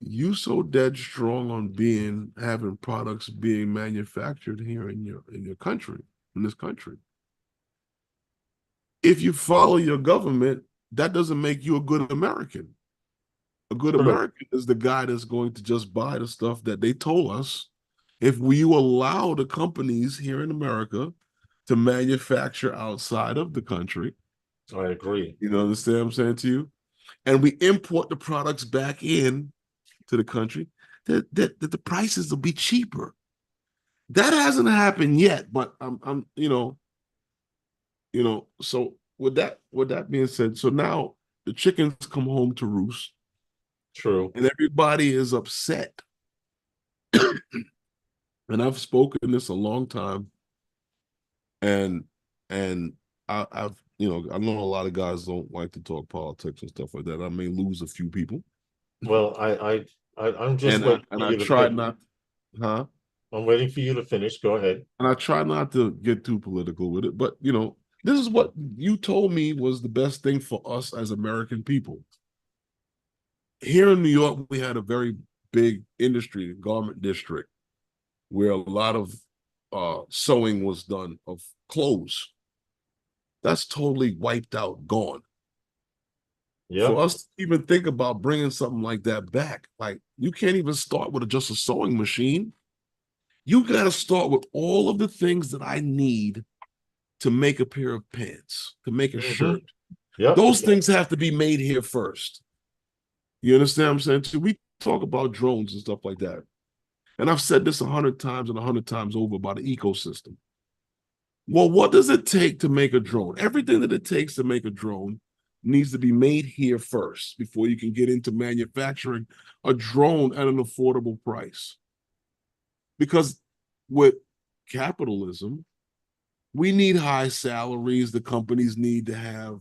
you so dead strong on having products being manufactured here in your country, in this country. If you follow your government, that doesn't make you a good American. A good True. American is the guy that's going to just buy the stuff that they told us. If you allow the companies here in America to manufacture outside of the country, I agree. you understand what I'm saying to you? And we import the products back in to the country, that the prices will be cheaper. That hasn't happened yet, but I'm so with that being said, so now the chickens come home to roost. True. And everybody is upset. And I've spoken this a long time. And I've I know a lot of guys don't like to talk politics and stuff like that. I may lose a few people. Well, I'm just And waiting for I you to tried finish. not, huh? I'm waiting for you to finish. Go ahead. And I try not to get too political with it, but this is what you told me was the best thing for us as American people. Here in New York, we had a very big industry, garment district, where a lot of sewing was done of clothes. That's totally wiped out, gone. Yeah. For us to even think about bringing something like that back, like you can't even start with just a sewing machine. You got to start with all of the things that I need to make a pair of pants, to make a shirt. Yep. Those things have to be made here first. You understand what I'm saying? So we talk about drones and stuff like that. And I've said this 100 times and 100 times over about the ecosystem. Well, what does it take to make a drone? Everything that it takes to make a drone needs to be made here first before you can get into manufacturing a drone at an affordable price. Because with capitalism, we need high salaries. The companies need to have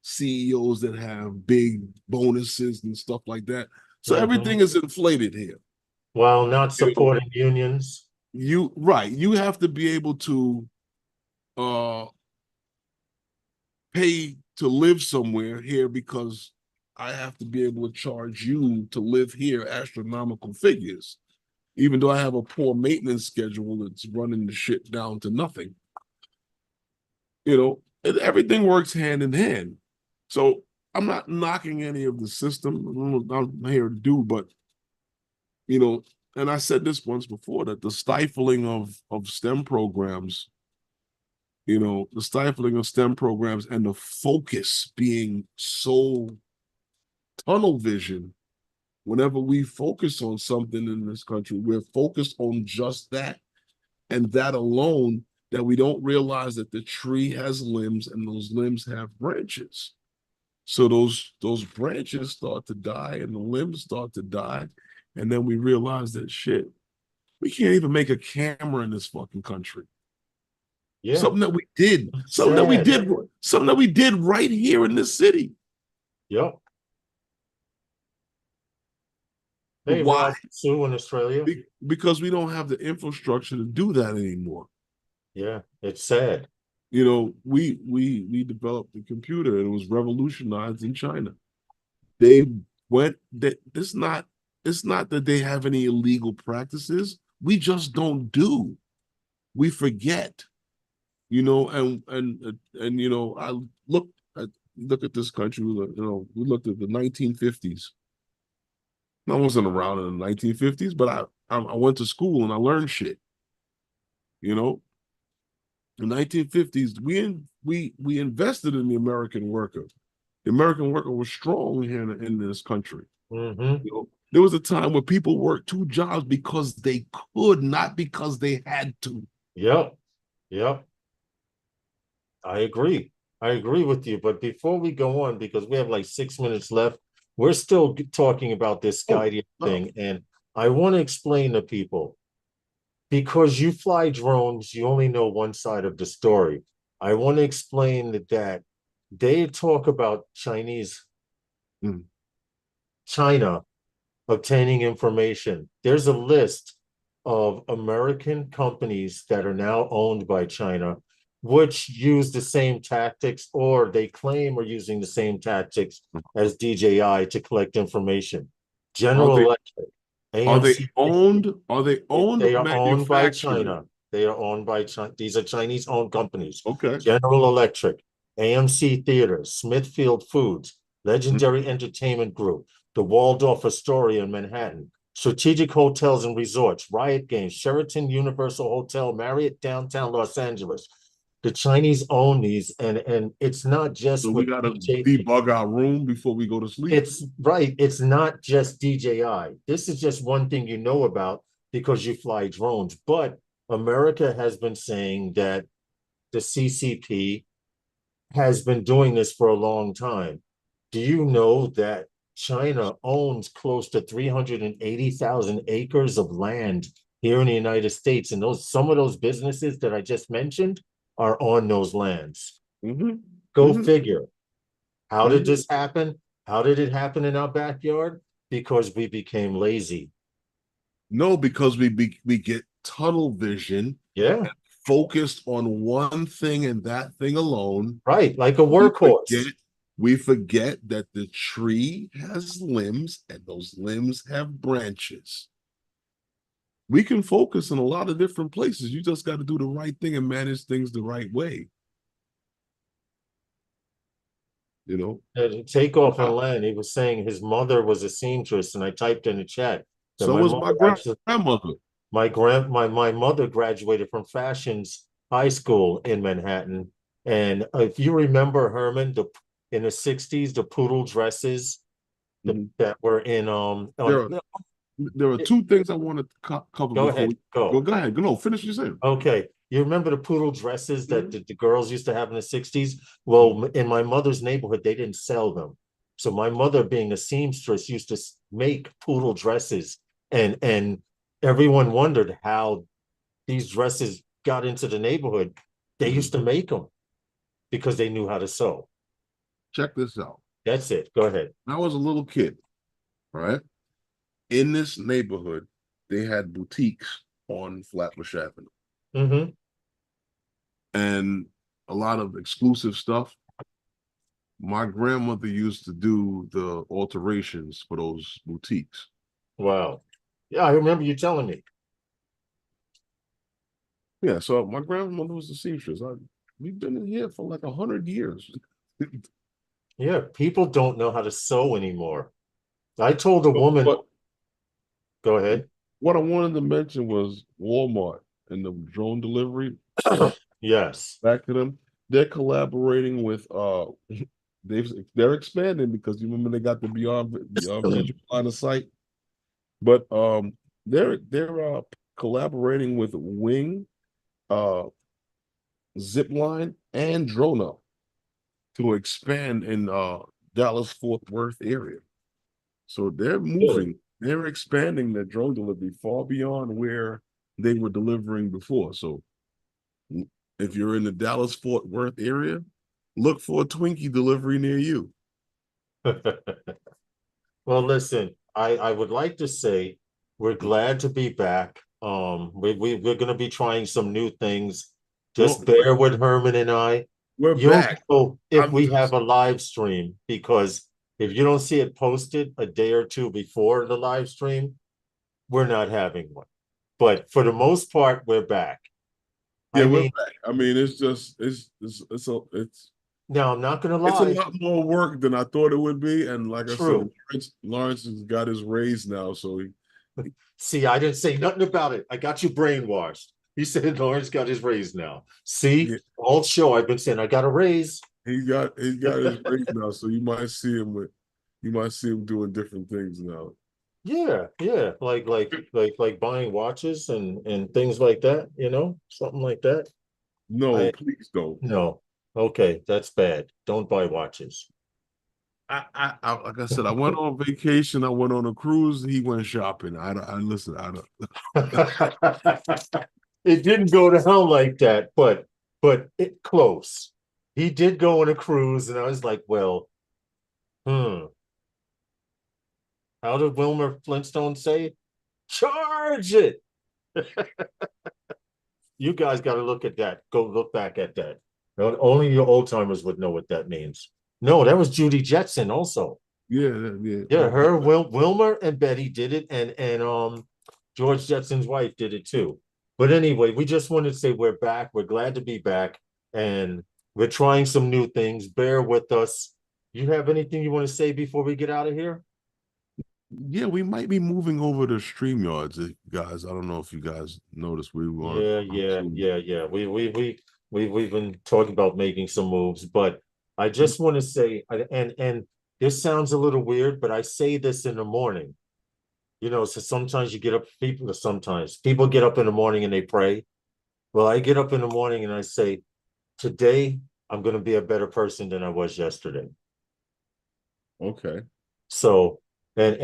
CEOs that have big bonuses and stuff like that. So everything is inflated here. While not supporting unions. You have to be able to pay to live somewhere here because I have to be able to charge you to live here astronomical figures, even though I have a poor maintenance schedule that's running the shit down to nothing. Everything works hand in hand. So I'm not knocking any of the system. I'm here to do, but and I said this once before, that the stifling of STEM programs, the stifling of STEM programs and the focus being so tunnel vision. Whenever we focus on something in this country, we're focused on just that and that alone, that we don't realize that the tree has limbs and those limbs have branches. So those branches start to die and the limbs start to die. And then we realize that shit, we can't even make a camera in this fucking country. Yeah. Something that we did right here in this city. Yep. Hey, why? Sue in Australia. Because we don't have the infrastructure to do that anymore. Yeah, it's sad. We developed the computer and it was revolutionized in China. It's not that they have any illegal practices. We just don't do. We forget. And I look at this country. We looked at the 1950s. I wasn't around in the 1950s, but I went to school and I learned shit. In the 1950s, we invested in the American worker. The American worker was strong here in this country. There was a time where people worked two jobs because they could, not because they had to. Yep. I agree with you. But before we go on, because we have like 6 minutes left, we're still talking about this Skydio thing. And I want to explain to people, because you fly drones, you only know one side of the story. I want to explain that they talk about China obtaining information. There's a list of American companies that are now owned by China, which use the same tactics, or they claim are using the same tactics as DJI to collect information. Are General they Electric, are they AMC, owned? Are they owned they or are owned by manufactured? China. They are owned by China. These are Chinese owned companies. Okay. General Electric, AMC Theaters, Smithfield Foods, Legendary Entertainment Group, the Waldorf Astoria in Manhattan, Strategic Hotels and Resorts, Riot Games, Sheraton Universal Hotel, Marriott Downtown Los Angeles. The Chinese own these, and it's not So just we with gotta DJI. debug our room before we go to sleep. It's right. It's not just DJI. This is just one thing you know about because you fly drones. But America has been saying that the CCP has been doing this for a long time. Do you know that China owns close to 380,000 acres of land here in the United States? And some of those businesses that I just mentioned are on those lands. Mm-hmm. Go Mm-hmm. figure. How did Mm-hmm. this happen? How did it happen in our backyard? Because we became lazy. No, because we get tunnel vision, Yeah, focused on one thing and that thing alone. right. Like a We workhorse. forget that the tree has limbs and those limbs have branches. We can focus in a lot of different places. You just got to do the right thing and manage things the right way. You know, Take off on land. He was saying his mother was a seamstress, and I typed in the chat that so my was mother my actually, grandmother. my mother graduated from Fashions High School in Manhattan. And if you remember, Herman, in the 60s, the poodle dresses Mhm. that were in There are two things I want to cover go before ahead, we go. go ahead. No, finish your saying. Okay. You remember the poodle dresses that Mhm. the girls used to have in the 60s? Well, in my mother's neighborhood, they didn't sell them. So my mother, being a seamstress, used to make poodle dresses, and everyone wondered how these dresses got into the neighborhood. They used to make them because they knew how to sew. Check this out. That's it. Go ahead. When I was a little kid, all right, in this neighborhood, they had boutiques on Flatbush Avenue Mm-hmm. and a lot of exclusive stuff. My grandmother used to do the alterations for those boutiques. Wow. Yeah, I remember you telling me. Yeah, so my grandmother was a seamstress. We've been in here for like 100 years. Yeah, people don't know how to sew anymore. I told a woman, But go ahead. what I wanted to mention was Walmart and the drone delivery. Right Yes. back to them. They're collaborating with they're expanding because you remember they got the beyond visual line of sight. But they're collaborating with Wing, uh Zipline, and Drone Up to expand in Dallas Fort Worth area. So they're expanding their drone delivery far beyond where they were delivering before. So if you're in the Dallas Fort Worth area, look for a Twinkie delivery near you. Well, listen, I would like to say we're glad to be back. We're gonna be trying some new things. No, Just bear with Herman and I. we're You'll back. know if I'm we have just a live stream, because if you don't see it posted a day or two before the live stream, we're not having one. But for the most part, we're back. yeah, I we're mean, back. I mean, now I'm not gonna it's a lie, lot more work than I thought it would be. And like I said, true. Lawrence has got his raise now, so See, I didn't say nothing about it. I got you brainwashed. He said Lawrence got his raise now. See, he, all show I've been saying I got a raise. he got his raise now. So you might see him doing different things now. Yeah, yeah, like buying watches and things like that, something like that. No, I please don't. no. Okay, that's bad. Don't buy watches. like I said, I went on vacation. I went on a cruise. He went shopping. I listen. I don't. It didn't go to hell like that, but it close. He did go on a cruise, and I was like, well, how did Wilmer Flintstone say? Charge it. You guys got to look at that. Go look back at that. Only your old timers would know what that means. No, that was Judy Jetson also. Yeah. Yeah, her, Wilmer and Betty did it, and George Jetson's wife did it too. But anyway, we just wanted to say we're back. We're glad to be back, and we're trying some new things. Bear with us. You have anything you want to say before we get out of here? Yeah, we might be moving over to StreamYards, guys. I don't know if you guys noticed. We were Yeah. We've been talking about making some moves, but I just want to say, and this sounds a little weird, but I say this in the morning. So sometimes you get up, sometimes people get up in the morning and they pray. Well, I get up in the morning and I say, today I'm going to be a better person than I was yesterday. Okay. So, and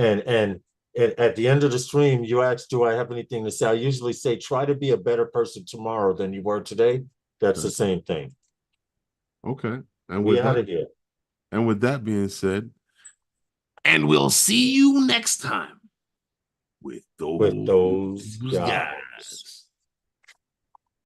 at the end of the stream, you ask, do I have anything to say? I usually say, try to be a better person tomorrow than you were today. That's the same thing. Okay. And we out of here. And with that being said, and we'll see you next time with those guys.